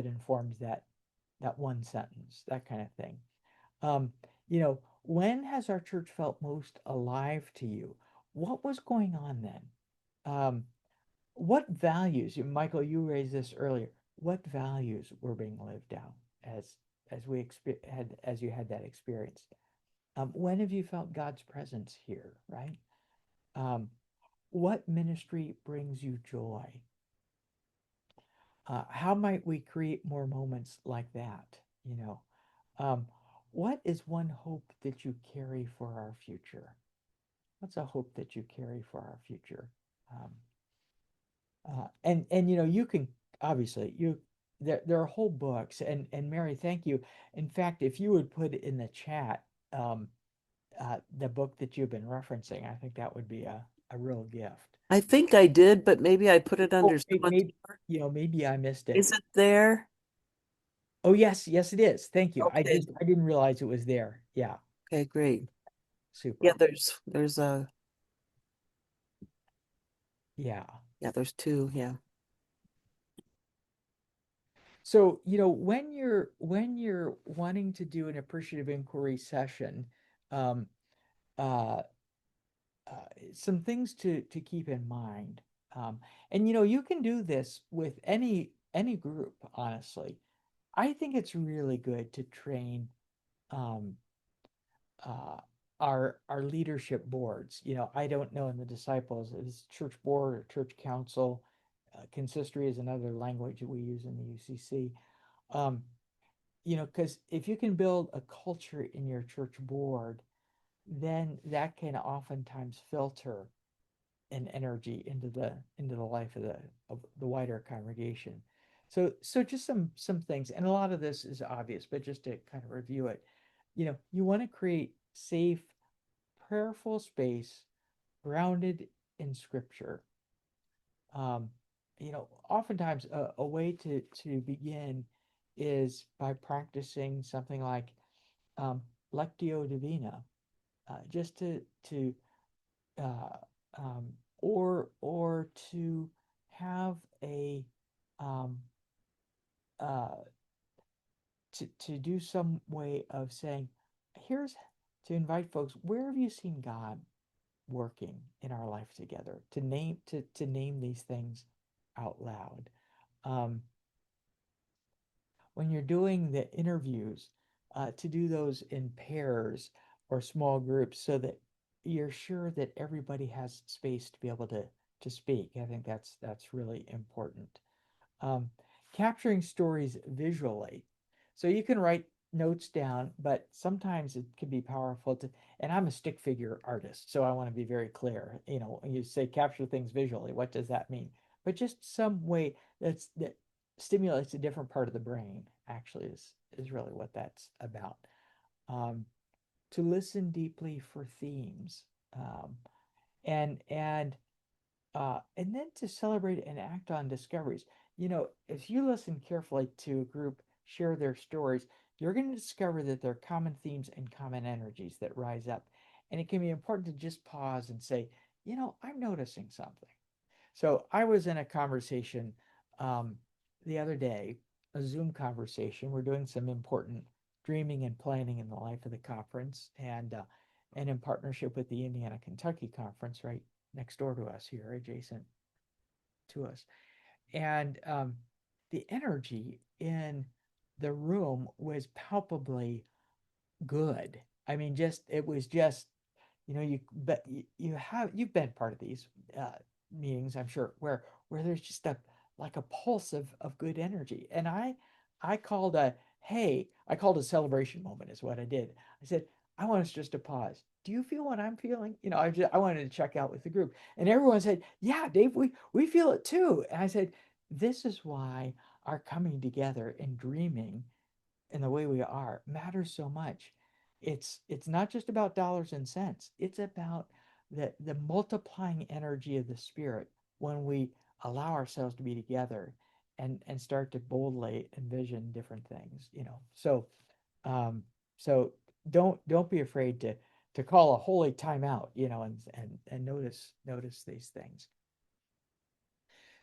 informs that one sentence, that kind of thing. um when has our church felt most alive to you? What was going on then? What values, Michael, you raised this earlier, what values were being lived out as you had that experience? When have you felt God's presence here, right? um, what ministry brings you joy? How might we create more moments like that? Um, what is one hope that you carry for our future? What's a hope that you carry for our future? Um, and you know, you can obviously you there are whole books, and Mary, thank you. In fact, if you would put in the chat um, the book that you've been referencing, I think that would be a real gift. I think I did, but maybe I put it Oh, under someone's. maybe, you know, maybe I missed it. Is it there? Oh, yes, yes, it is. Thank you. Okay. I didn't realize it was there. Yeah, Okay, great. Yeah, super. there's a Yeah. yeah, there's two. Yeah. So, you know, when you're wanting to do an appreciative inquiry session, um, uh, some things to keep in mind. And you know, you can do this with any group, honestly. I think it's really good to train um, uh, our leadership boards. You know, I don't know in the disciples is church board or church council. Consistory is another language that we use in the UCC. Um, you know, because if you can build a culture in your church board, then that can oftentimes filter and energy into the life of the wider congregation. So just some things, and a lot of this is obvious, but just to kind of review it, you know, you want to create safe, prayerful space grounded in scripture. Um, you know, oftentimes a way to begin is by practicing something like um, Lectio Divina, just to uh, um, or to have a um, uh, to do some way of saying, here's to invite folks, where have you seen God working in our life together? To name these things out loud. Um, when you're doing the interviews, to do those in pairs or small groups so that you're sure that everybody has space to be able to speak. I think that's really important. Um, Capturing stories visually. So you can write notes down, but sometimes it can be powerful to, and I'm a stick figure artist, so I want to be very clear. You know, when you say capture things visually, what does that mean? But just some way that stimulates a different part of the brain actually is really what that's about. Um, to listen deeply for themes. Um, and then to celebrate and act on discoveries. You know, if you listen carefully to a group share their stories, you're going to discover that there are common themes and common energies that rise up. And it can be important to just pause and say, you know, I'm noticing something. So I was in a conversation um, the other day, a Zoom conversation. We're doing some important dreaming and planning in the life of the conference, and in partnership with the Indiana Kentucky conference, right next door to us here, adjacent to us. And the energy in the room was palpably good. I mean, just it was just you know you've been part of these meetings, I'm sure, where there's just a like a pulse of good energy. And I called a hey, I called a celebration moment is what I did. I said, I want us just to pause. Do you feel what I'm feeling? You know, I wanted to check out with the group, and everyone said, yeah, Dave, we feel it too. And I said, this is why our coming together and dreaming in the way we are matters so much. It's not just about dollars and cents. It's about the multiplying energy of the spirit when we allow ourselves to be together and start to boldly envision different things, you know. Um so don't be afraid to call a holy timeout, you know, and notice these things.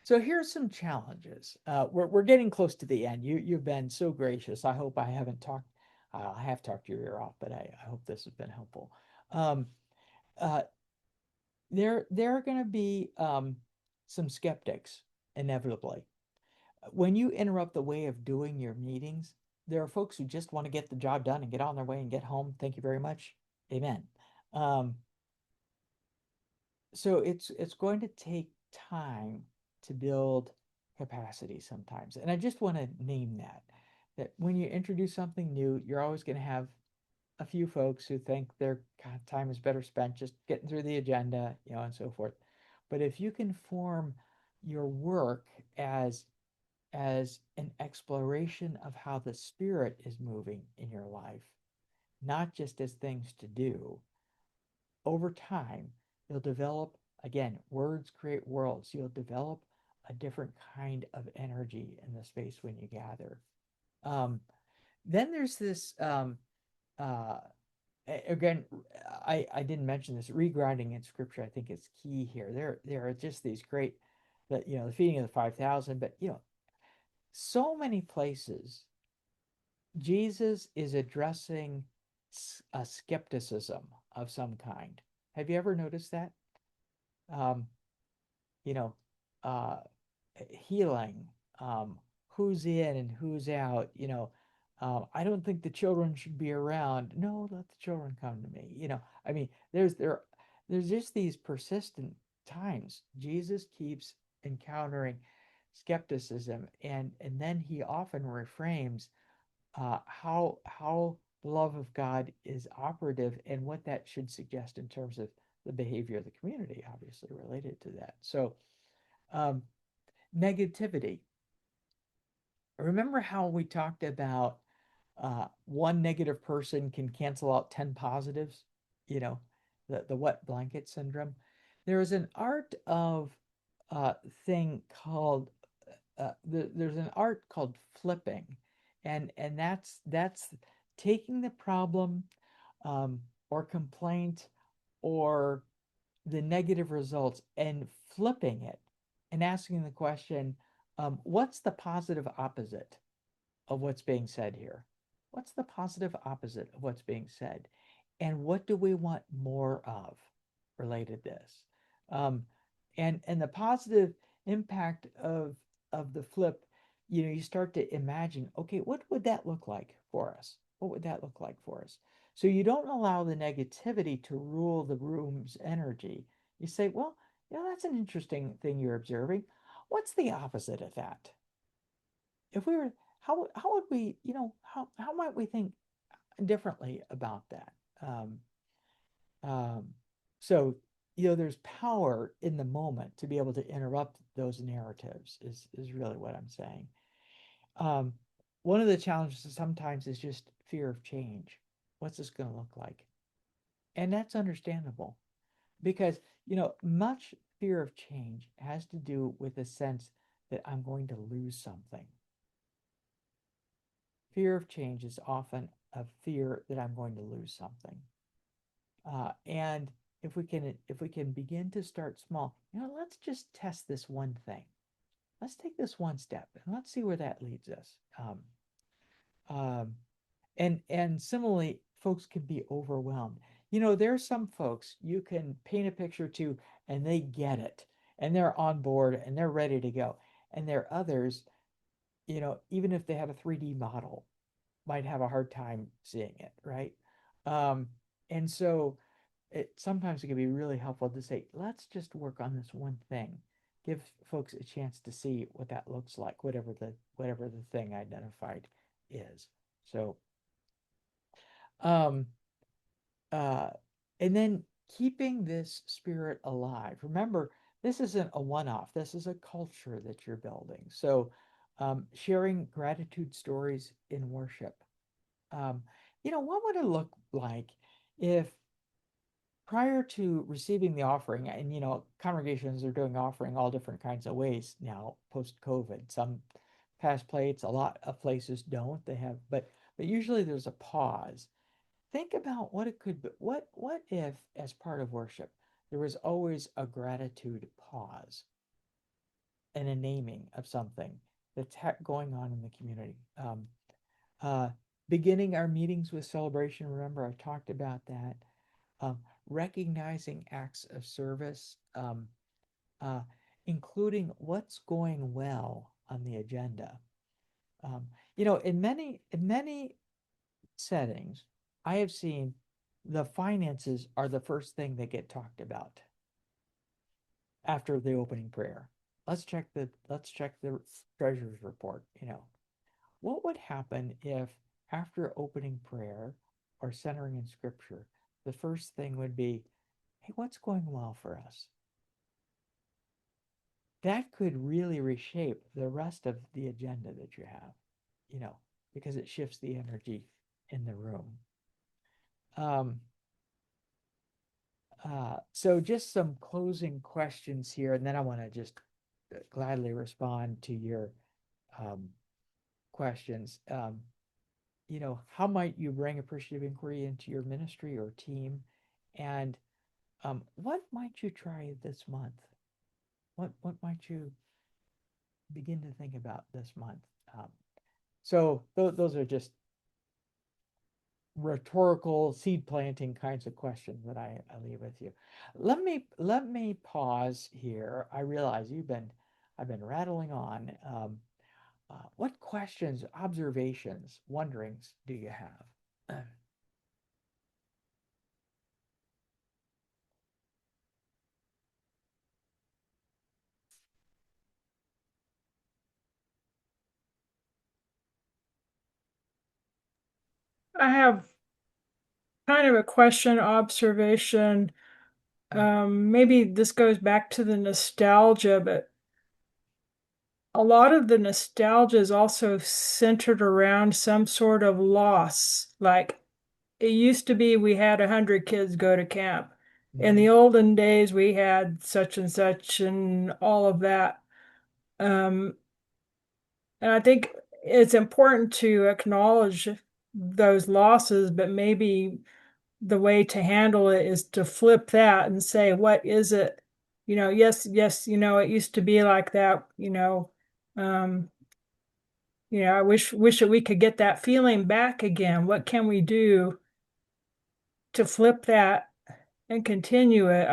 So here's some challenges. We're getting close to the end. You've been so gracious. I hope I haven't talked. I have talked your ear off, but I hope this has been helpful. Um, uh, there are going to be some skeptics inevitably. When you interrupt the way of doing your meetings, there are folks who just want to get the job done and get on their way and get home. Thank you very much. Amen. Um, so it's going to take time to build capacity sometimes, and I just want to name that that when you introduce something new, you're always going to have a few folks who think their time is better spent just getting through the agenda, and so forth. But if you can form your work as an exploration of how the spirit is moving in your life, not just as things to do, over time, you'll develop, again, words create worlds. You'll develop a different kind of energy in the space when you gather. Um, then there's this, uh, again, I didn't mention this, regrounding in scripture, I think is key here. There are just these great, the feeding of the 5,000, but, so many places Jesus is addressing a skepticism of some kind. Have you ever noticed that? Um, you know, uh, Healing, who's in and who's out. I don't think the children should be around. No, let the children come to me. I mean, there's just these persistent times. Jesus keeps encountering skepticism, and then he often reframes how the love of God is operative and what that should suggest in terms of the behavior of the community, obviously related to that. So, um, negativity. Remember how we talked about one negative person can cancel out 10 positives? You know, the wet blanket syndrome. There is an art of thing called there's an art called flipping, and that's taking the problem or complaint or the negative results and flipping it and asking the question, what's the positive opposite of what's being said here? What's the positive opposite of what's being said? And what do we want more of related to this? Um, and the positive impact of the flip, you start to imagine, okay, what would that look like for us? What would that look like for us? So you don't allow the negativity to rule the room's energy. You say, well, that's an interesting thing you're observing. What's the opposite of that? If we were, how would we, how might we think differently about that? Um, um, so, there's power in the moment to be able to interrupt those narratives is really what I'm saying. Um, One of the challenges sometimes is just fear of change. What's this going to look like? And that's understandable because, much fear of change has to do with a sense that I'm going to lose something. Fear of change is often a fear that I'm going to lose something. And if we can begin to start small, let's just test this one thing. Let's take this one step and let's see where that leads us. Um, and similarly, folks can be overwhelmed. There's some folks you can paint a picture to and they get it and they're on board and they're ready to go. And there are others, even if they have a 3D model, might have a hard time seeing it, right? Um, and so sometimes it can be really helpful to say, let's just work on this one thing. Give folks a chance to see what that looks like, whatever the thing identified is. So, um, uh, and then keeping this spirit alive. Remember, this isn't a one-off. This is a culture that you're building. So, sharing gratitude stories in worship. Um, what would it look like if prior to receiving the offering, and congregations are doing offering all different kinds of ways now post COVID. Some pass plates, a lot of places don't. They have, but usually there's a pause. Think about what it could be. What if, as part of worship, there was always a gratitude pause and a naming of something that's going on in the community. Uh, Beginning our meetings with celebration. Remember, I talked about that. Um, Recognizing acts of service, uh, including what's going well on the agenda. Um, in many settings, I have seen the finances are the first thing that get talked about after the opening prayer. Let's check the treasurer's report. what would happen if after opening prayer or centering in scripture, the first thing would be, hey, what's going well for us? That could really reshape the rest of the agenda that you have, because it shifts the energy in the room. So just some closing questions here, and then I want to just gladly respond to your questions. How might you bring appreciative inquiry into your ministry or team? And what might you try this month? What might you begin to think about this month? So those are just rhetorical seed planting kinds of questions that I leave with you. Let me pause here. I realize I've been rattling on. What questions, observations, wonderings do you have? I have kind of a question, observation. Maybe this goes back to the nostalgia, but a lot of the nostalgia is also centered around some sort of loss. Like it used to be we had 100 kids go to camp. In the olden days, we had such and all of that. Um, and I think it's important to acknowledge those losses, but maybe the way to handle it is to flip that and say, what is it? Yes, it used to be like that, um, I wish that we could get that feeling back again. What can we do to flip that and continue it?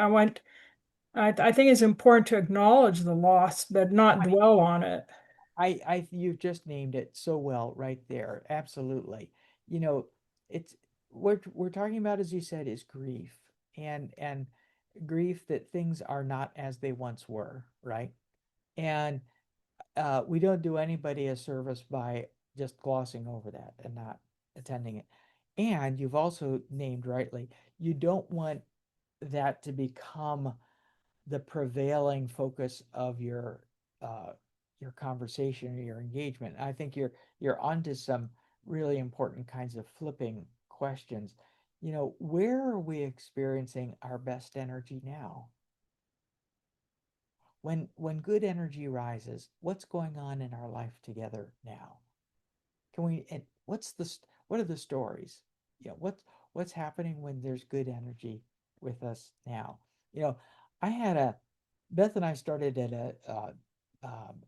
I think it's important to acknowledge the loss, but not dwell on it. You've just named it so well right there. Absolutely. You know, it's what we're talking about, as you said, is grief and grief that things are not as they once were, right? And we don't do anybody a service by just glossing over that and not attending it. And you've also named rightly, you don't want that to become the prevailing focus of your conversation or your engagement. I think you're onto some really important kinds of flipping questions. Where are we experiencing our best energy now? When good energy rises, what's going on in our life together now? Can we and what are the stories? What's happening when there's good energy with us now? You know, I had a Beth and I started at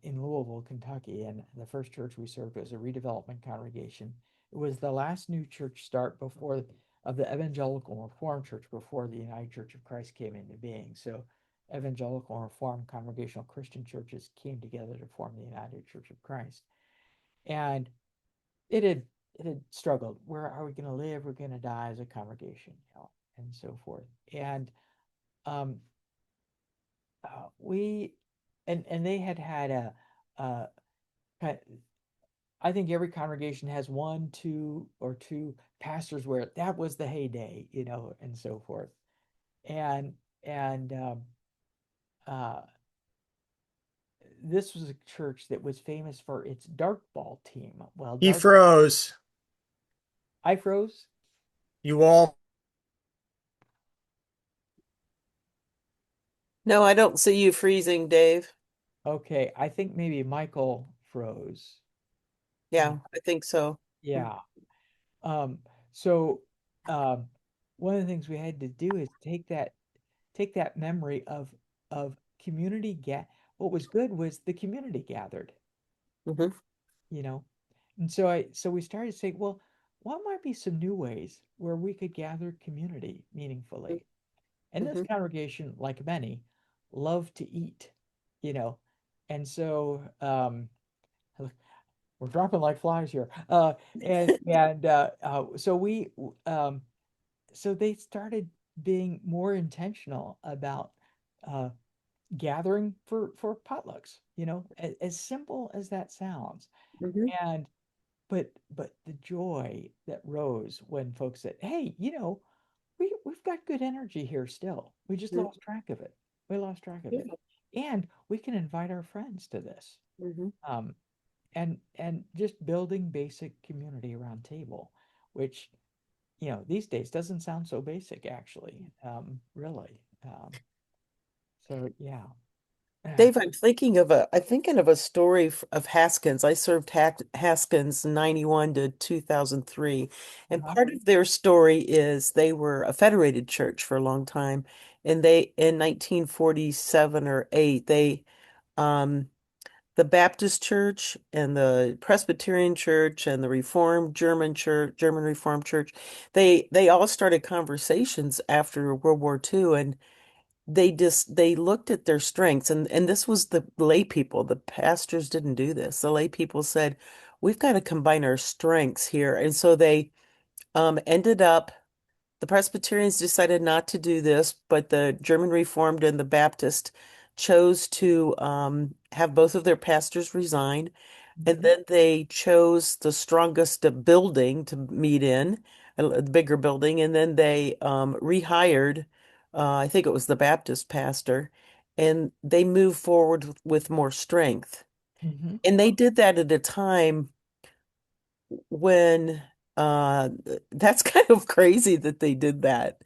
in Louisville, Kentucky, and the first church we served was a redevelopment congregation. It was the last new church start before of the Evangelical Reformed Church before the United Church of Christ came into being. So Evangelical and Reformed Congregational Christian churches came together to form the United Church of Christ. And it had it had struggled. Where are we going to live? We're going to die as a congregation, and so forth. And um, we and they had I think every congregation has one, two, or two pastors where that was the heyday, and so forth. And uh, this was a church that was famous for its dart ball team. Well, He froze. I froze. You all. No, I don't see you freezing, Dave. Okay, I think maybe Michael froze. Yeah, I think so. Yeah. Um, so um, one of the things we had to do is take that memory of community what was good was the community gathered, Hmm. you know. And so we started to say, well, what might be some new ways where we could gather community meaningfully? And this Hmm. congregation, like many, love to eat, you know. And so we're dropping like flies here. So so they started being more intentional about uh, gathering for potlucks, as simple as that sounds. Hmm. And but the joy that rose when folks said, "Hey, we've got good energy here still. We just Mhm. lost track of it. We lost track of it, Yeah. and we can invite our friends to this." Mhm. Um, and just building basic community around table, which these days doesn't sound so basic actually, really. So yeah. Dave, I'm thinking of a story of Haskins. I served Haskins 91 to 2003. And Uh-huh. part of their story is they were a federated church for a long time. And they, in 1947 or 8, um, the Baptist Church and the Presbyterian Church and the Reformed German Church, German Reformed Church, they all started conversations after World War II, and they looked at their strengths, and this was the lay people. The pastors didn't do this. The lay people said, we've got to combine our strengths here. And so they ended up the Presbyterians decided not to do this, but the German Reformed and the Baptist chose to have both of their pastors resign. And Mhm. then they chose the strongest building to meet in, a bigger building. And then they rehired, I think it was the Baptist pastor, and they moved forward with more strength. Mhm. And they did that at a time when uh, that's kind of crazy that they did that.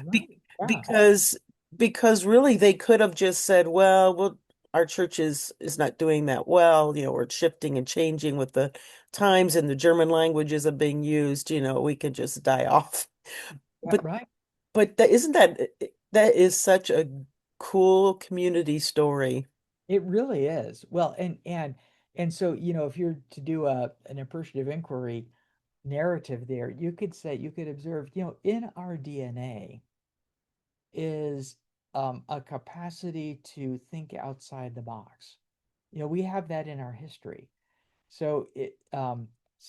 Be Right. Yeah. because because really they could have just said, well, our church is not doing that well, we're shifting and changing with the times and the German language isn't being used, we could just die off. Yeah. But Right. isn't that is such a cool community story. It really is. Well, and so, if you're to do an appreciative inquiry narrative there, you could observe, in our DNA is a capacity to think outside the box. We have that in our history. So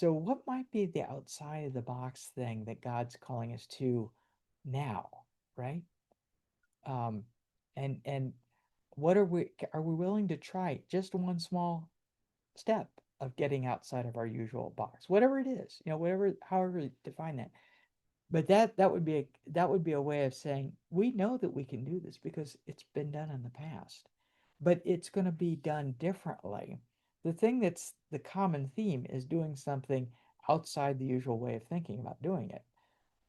what might be the outside of the box thing that God's calling us to now, right? Um, and what are we willing to try just one small step of getting outside of our usual box, whatever it is, whatever, however you define that. But that would be a way of saying we know that we can do this because it's been done in the past, but it's going to be done differently. The thing that's the common theme is doing something outside the usual way of thinking about doing it.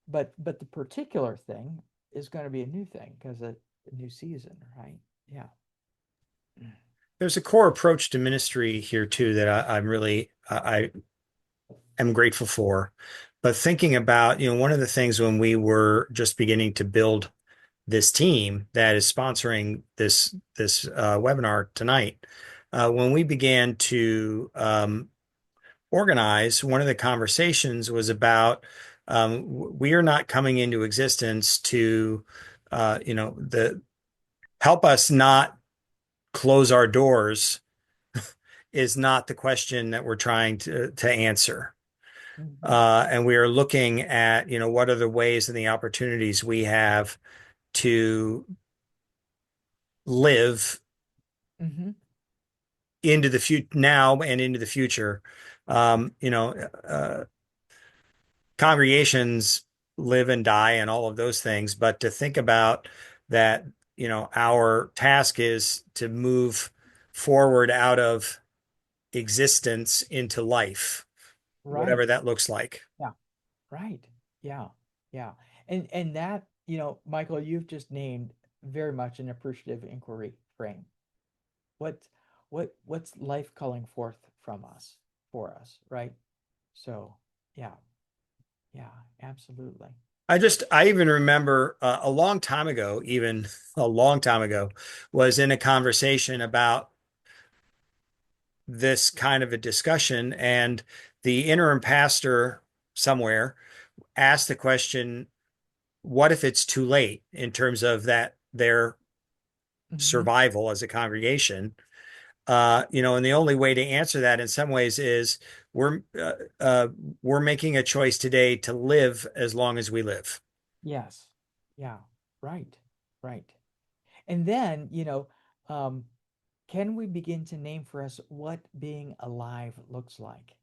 But the particular thing is going to be a new thing because a new season, right? Yeah. There's a core approach to ministry here too that I'm really I am grateful for. But thinking about, one of the things when we were just beginning to build this team that is sponsoring this webinar tonight, when we began to organize, one of the conversations was about we are not coming into existence to the help us not close our doors is not the question that we're trying to answer. Hmm. And we are looking at, what are the ways and the opportunities we have to live Hmm. into the future now and into the future. Um, you know, uh, Congregations live and die and all of those things, but to think about that, our task is to move forward out of existence into life, Right. whatever that looks like. Yeah. Right. Yeah. Yeah. And that, Michael, you've just named very much an appreciative inquiry frame. What what's life calling forth from us for us, right? So, yeah. Yeah, absolutely. I even remember a long time ago, even a long time ago, was in a conversation about this kind of a discussion, and the interim pastor somewhere asked the question, what if it's too late in terms of that their Hmm. survival as a congregation? And the only way to answer that in some ways is we're uh, uh, we're making a choice today to live as long as we live. Yes. Yeah. Right. Right. And then, um, can we begin to name for us what being alive looks like?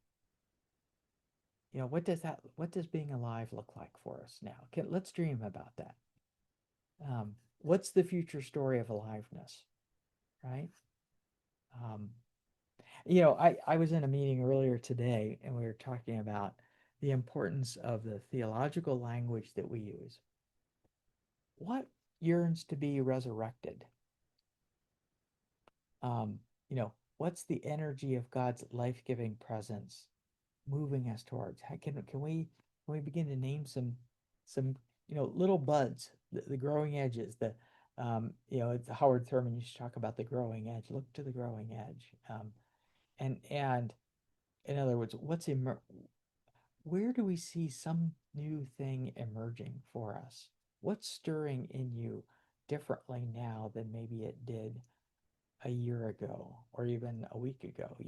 what does being alive look like for us now? Let's dream about that. What's the future story of aliveness, right? Um, I was in a meeting earlier today and we were talking about the importance of the theological language that we use. What yearns to be resurrected? What's the energy of God's life-giving presence moving us towards? Can we begin to name some little buds, the growing edges, it's Howard Thurman used to talk about the growing edge. Look to the growing edge. And in other words, where do we see some new thing emerging for us? What's stirring in you differently now than maybe it did a year ago or even a week ago?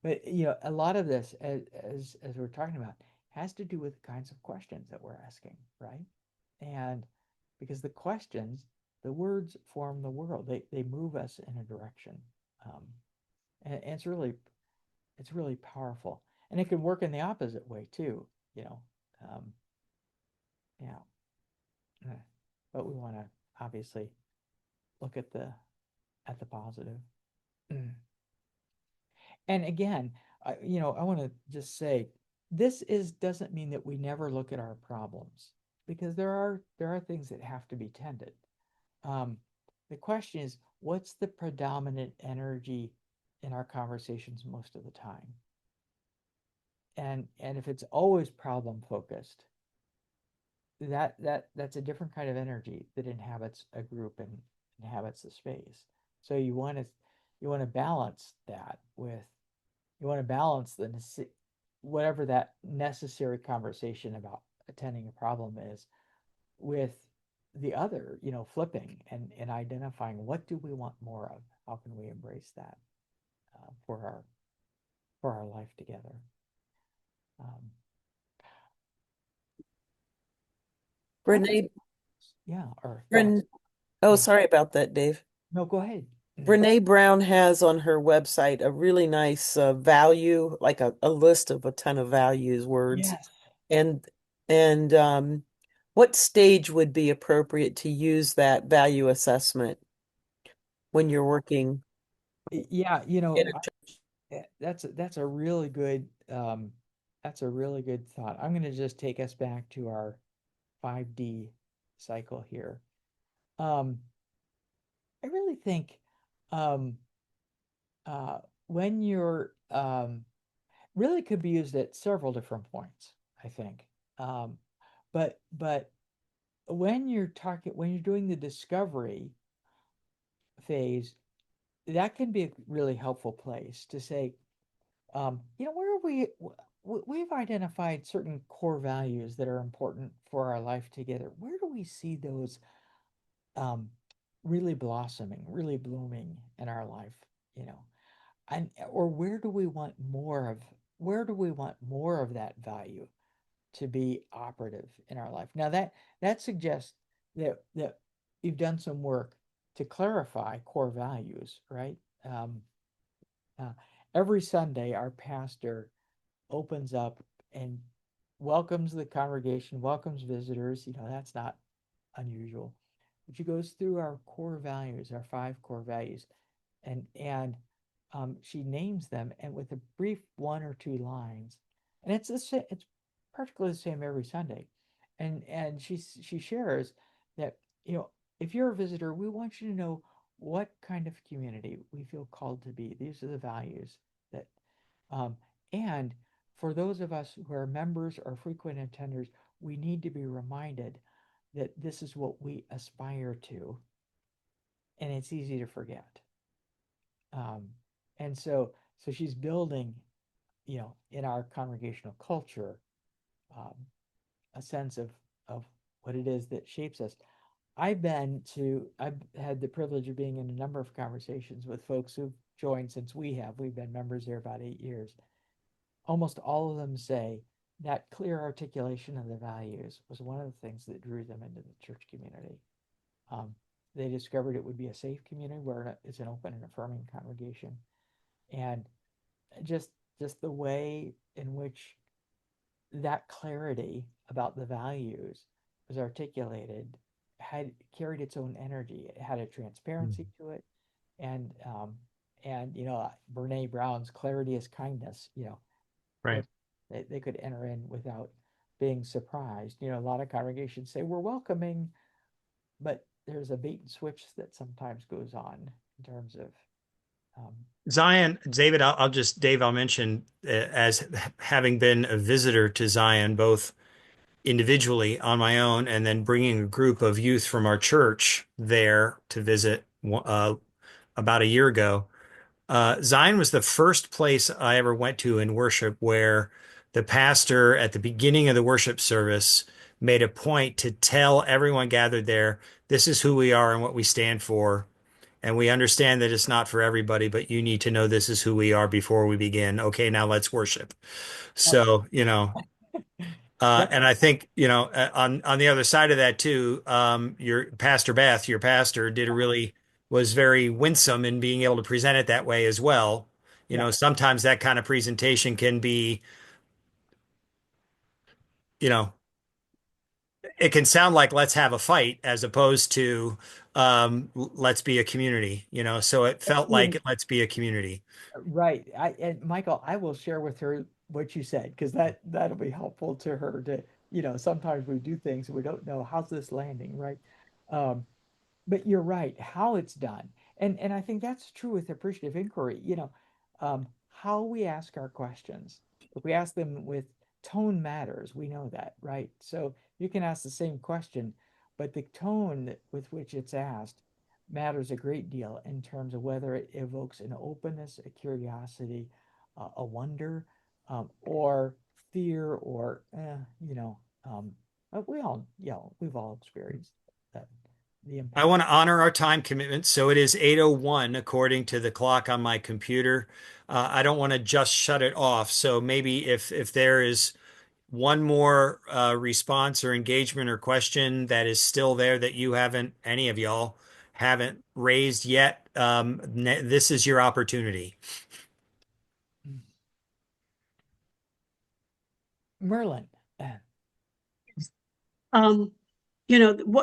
But a lot of this, as we're talking about, has to do with the kinds of questions that we're asking, right? And because the words form the world. They move us in a direction. And it's really powerful. And it can work in the opposite way too, you know. Um, yeah. But we want to obviously look at the positive. And again, I want to just say doesn't mean that we never look at our problems, because there are things that have to be tended. Um, the question is, what's the predominant energy in our conversations most of the time? And if it's always problem focused, that's a different kind of energy that inhabits a group and inhabits the space. So you want to balance that with you want to balance whatever that necessary conversation about attending a problem is with the other, flipping and identifying what do we want more of? How can we embrace that for our life together? Um, Brene, yeah, or thoughts. Bren, oh, Yeah. sorry about that, Dave. No, go ahead. Brene Brown has on her website a really nice value, like a list of a ton of values words. Yes. And what stage would be appropriate to use that value assessment when you're working Yeah, in a that's a really good thought. I'm going to just take us back to our 5D cycle here. Um, I really think um, uh, when you're really could be used at several different points, I think. Um, but when you're doing the discovery phase, that can be a really helpful place to say, where we've identified certain core values that are important for our life together. Where do we see those um, really blossoming, really blooming in our life? You know, and or where do we want more of that value to be operative in our life? Now that suggests that you've done some work to clarify core values, right? Uh, every Sunday, our pastor opens up and welcomes the congregation, welcomes visitors. That's not unusual. But she goes through our core values, our 5 core values, and she names them, and with a brief 1 or 2 lines, and it's practically the same every Sunday, and she shares that if you're a visitor, we want you to know what kind of community we feel called to be. These are the values that, um, and for those of us who are members or frequent attenders, we need to be reminded that this is what we aspire to, and it's easy to forget. Um, and so she's building, in our congregational culture, um, a sense of what it is that shapes us. I've had the privilege of being in a number of conversations with folks who've joined since we've been members there about 8 years. Almost all of them say that clear articulation of the values was one of the things that drew them into the church community. Um, they discovered it would be a safe community where it's an open and affirming congregation, and just just the way in which that clarity about the values was articulated had carried its own energy. It had a transparency to it, and Brene Brown's clarity is kindness. Right. If they could enter in without being surprised. A lot of congregations say we're welcoming, but there's a bait and switch that sometimes goes on in terms of um, Zion, David, Dave, I'll mention as having been a visitor to Zion, both individually on my own and then bringing a group of youth from our church there to visit about a year ago. Zion was the first place I ever went to in worship where the pastor at the beginning of the worship service made a point to tell everyone gathered there, this is who we are and what we stand for. And we understand that it's not for everybody, but you need to know this is who we are before we begin. Okay, now let's worship. oh, So, that and I think, on the other side of that too, your Pastor Beth, your pastor, was very winsome in being able to present it that way as well. yeah. Sometimes that kind of presentation can be, you know, it can sound like let's have a fight as opposed to let's be a community, so it felt Yeah. like let's be a community. Right. And Michael, I will share with her what you said because that'll be helpful to her to, sometimes we do things and we don't know how's this landing, right? Um, but you're right, how it's done. And I think that's true with appreciative inquiry, how we ask our questions. If we ask them with tone matters, we know that, right? So you can ask the same question, but the tone with which it's asked matters a great deal in terms of whether it evokes an openness, a curiosity, a wonder, or fear, or we all, we've all experienced that, the I impact. want to honor our time commitment. So it is 8:01 according to the clock on my computer. I don't want to just shut it off. So maybe if there is one more response or engagement or question that is still there that any of y'all haven't raised yet, this is your opportunity. Merlin. Um,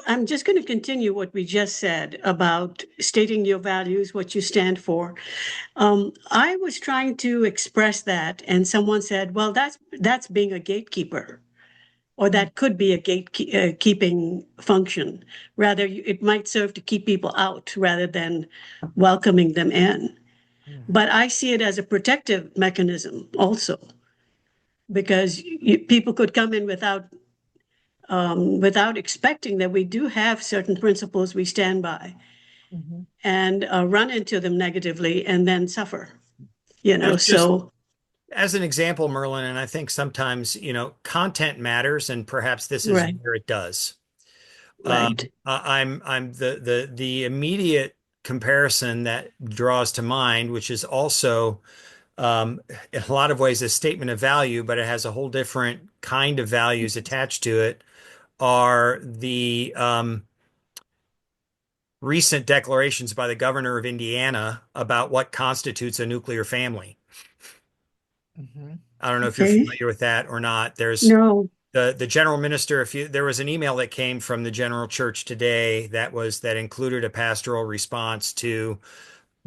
I'm just going to continue what we just said about stating your values, what you stand for. I was trying to express that, and someone said, "Well, that's being a gatekeeper." Or Mm, that could be a gatekeeping function. Rather, it might serve to keep people out rather than welcoming them in. mm, But I see it as a protective mechanism also, because people could come in without expecting that we do have certain principles we stand by, mhm, and run into them negatively and then suffer. Just So as an example, Merlin, and I think sometimes, content matters, and perhaps this is right, where it does. right. I'm the immediate comparison that draws to mind, which is also in a lot of ways a statement of value, but it has a whole different kind of values attached to it, are the recent declarations by the governor of Indiana about what constitutes a nuclear family. mhm, I don't know if you're Okay. familiar with that or not. There's No. the general minister. There was an email that came from the general church today that included a pastoral response to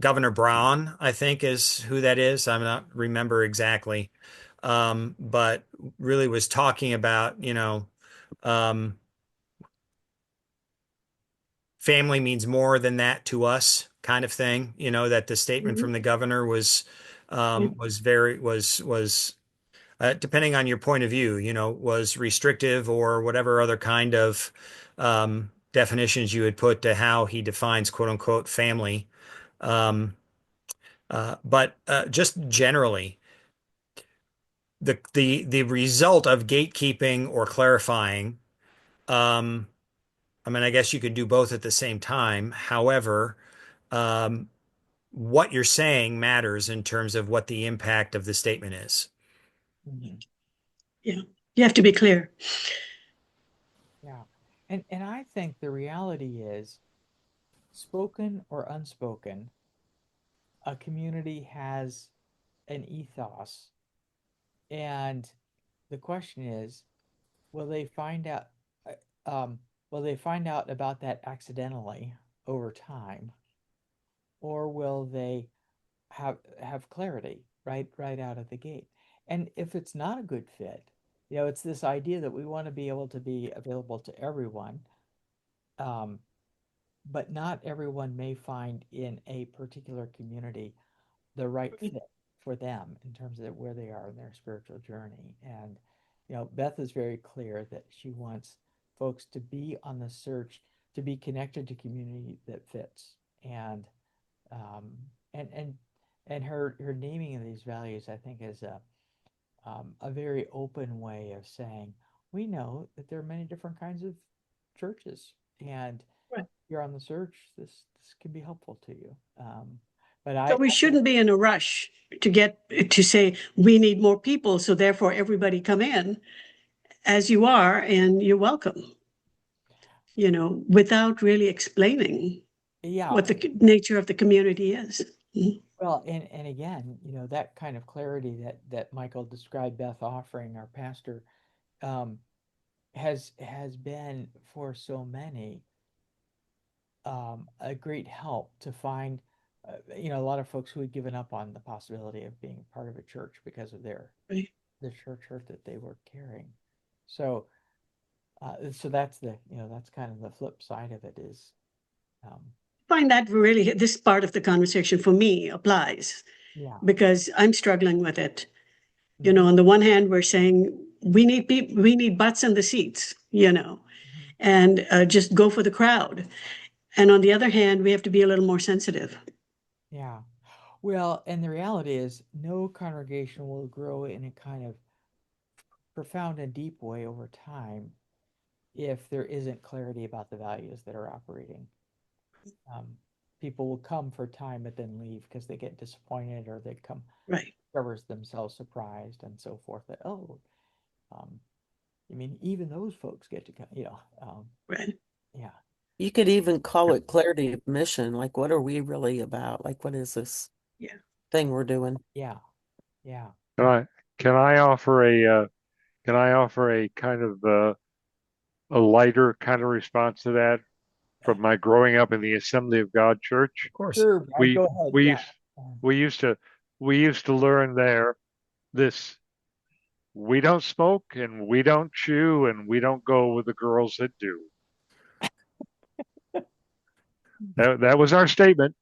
Governor Brown, I think is who that is. I'm not remember exactly. But really was talking about, um, family means more than that to us kind of thing, that the statement Mhm. from the governor was very, was depending on your point of view, was restrictive or whatever other kind of definitions you would put to how he defines quote unquote family. Um, but just generally, the result of gatekeeping or clarifying, um, I mean, I guess you could do both at the same time. However, um, what you're saying matters in terms of what the impact of the statement is. mhm. Yeah. You have to be clear. Yeah. And I think the reality is, spoken or unspoken, a community has an ethos, and the question is, will they find out, will they find out about that accidentally over time, or will they have clarity right out of the gate? And if it's not a good fit, it's this idea that we want to be able to be available to everyone, um, but not everyone may find in a particular community the right fit for them in terms of where they are in their spiritual journey. And Beth is very clear that she wants folks to be on the search to be connected to community that fits. And um, and and and her naming of these values, I think, is a very open way of saying we know that there are many different kinds of churches, and Right. you're on the search. This can be helpful to you. But So we shouldn't be in a rush to say we need more people, so therefore everybody come in as you are and you're welcome, without really explaining yeah, what the nature of the community is. Mhm. well, and again, that kind of clarity that Michael described Beth offering, our pastor, um, has been for so many a great help to find, a lot of folks who had given up on the possibility of being part of a church because of Right. the church hurt that they were carrying. So, so that's kind of the flip side of it is, um, I find that really this part of the conversation for me applies yeah, because I'm struggling with it. mhm, On the one hand, we're saying we need people, we need butts in the seats, mhm, and just go for the crowd. And on the other hand, we have to be a little more sensitive. yeah. Well, and the reality is, no congregation will grow in a kind of profound and deep way over time if there isn't clarity about the values that are operating. Um, People will come for time but then leave because they get disappointed or they come Right. discovers themselves surprised and so forth that, oh, um, I mean, even those folks get to come, Right. yeah, You could even call it clarity of mission. Like, what are we really about? Like, what is this Yeah. thing we're doing? yeah, yeah, Can I can I offer can I offer a kind of a lighter kind of response to that from my growing up in the Assembly of God Church? Of course. sure, Brad, We go ahead, we yeah. used we used to we used to learn there this we don't smoke and we don't chew and we don't go with the girls that do. That was our statement.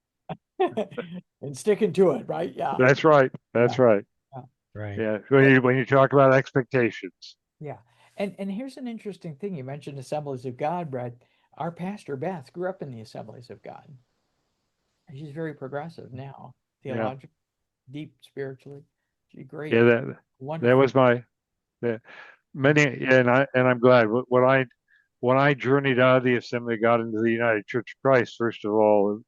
And sticking to it, right? Yeah, That's right. yeah, That's right. yeah. Right. Yeah. Well, When you talk about expectations. yeah. And here's an interesting thing. You mentioned Assemblies of God, Brad. Our pastor Beth grew up in the Assemblies of God. She's very progressive now, Yeah. theologically, deep spiritually. She's great, Yeah. That wonderful. was my that many yeah, and I'm glad when I journeyed out of the assembly, got into the United Church of Christ. First of all,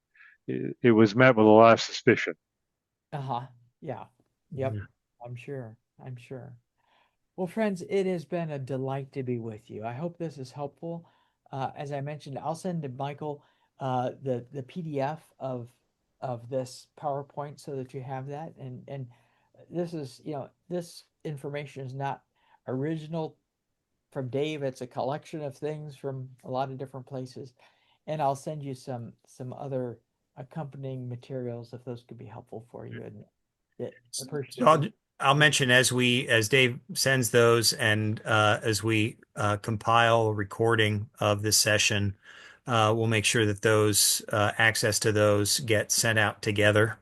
it was met with a lot of suspicion. Uh-huh. Yeah. Yep. Mhm. I'm sure. I'm sure. Well, friends, it has been a delight to be with you. I hope this is helpful. As I mentioned, I'll send to Michael the PDF of this PowerPoint so that you have that. And this is, this information is not original from Dave. It's a collection of things from a lot of different places. And I'll send you some other accompanying materials if those could be helpful for you. And that So appreciative. I'll mention as Dave sends those and as we compile a recording of this session, we'll make sure that those access to those get sent out together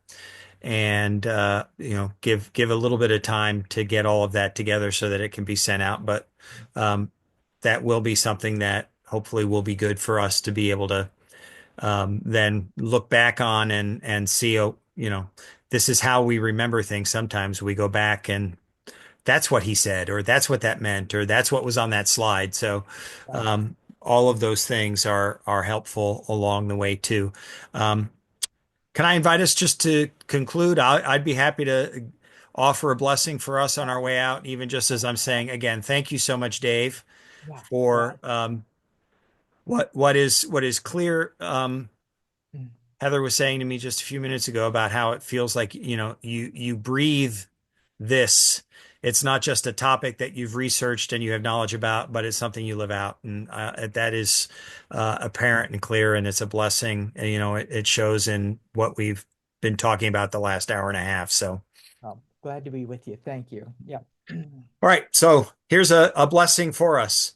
and give a little bit of time to get all of that together so that it can be sent out. But um, that will be something that hopefully will be good for us to be able to then look back on and see, oh, this is how we remember things. Sometimes we go back and that's what he said, or that's what that meant, or that's what was on that slide. So Right. all of those things are helpful along the way too. Um, can I invite us just to conclude? I'd be happy to offer a blessing for us on our way out, even just as I'm saying again, thank you so much, Dave, Yeah. for what is clear. Mm. Heather was saying to me just a few minutes ago about how it feels like, you breathe this it's not just a topic that you've researched and you have knowledge about, but it's something you live out. And that is apparent and clear, and it's a blessing. And, it shows in what we've been talking about the last hour and a half. So, Glad to be with you. Thank you. Yeah. all right. So here's a blessing for us.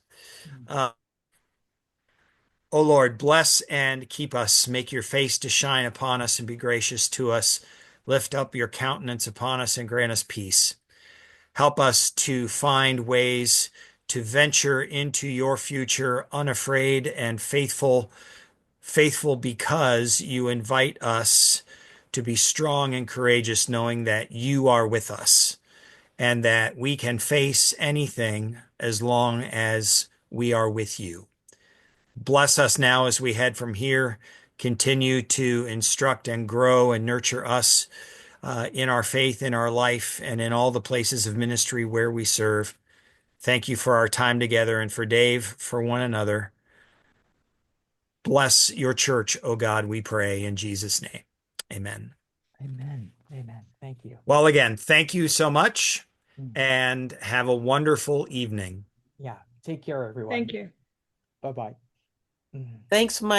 O Lord, bless and keep us. Make your face to shine upon us and be gracious to us. Lift up your countenance upon us and grant us peace. Help us to find ways to venture into your future unafraid and faithful, faithful because you invite us to be strong and courageous, knowing that you are with us and that we can face anything as long as we are with you. Bless us now as we head from here. Continue to instruct and grow and nurture us in our faith, in our life, and in all the places of ministry where we serve. Thank you for our time together and for Dave, for one another. Bless your church, O God, we pray in Jesus' name. Amen. Amen. Amen. Thank you. Well, again, thank you so much and have a wonderful evening. Yeah. Take care, everyone. Thank you. Bye-bye. Thanks, Mike.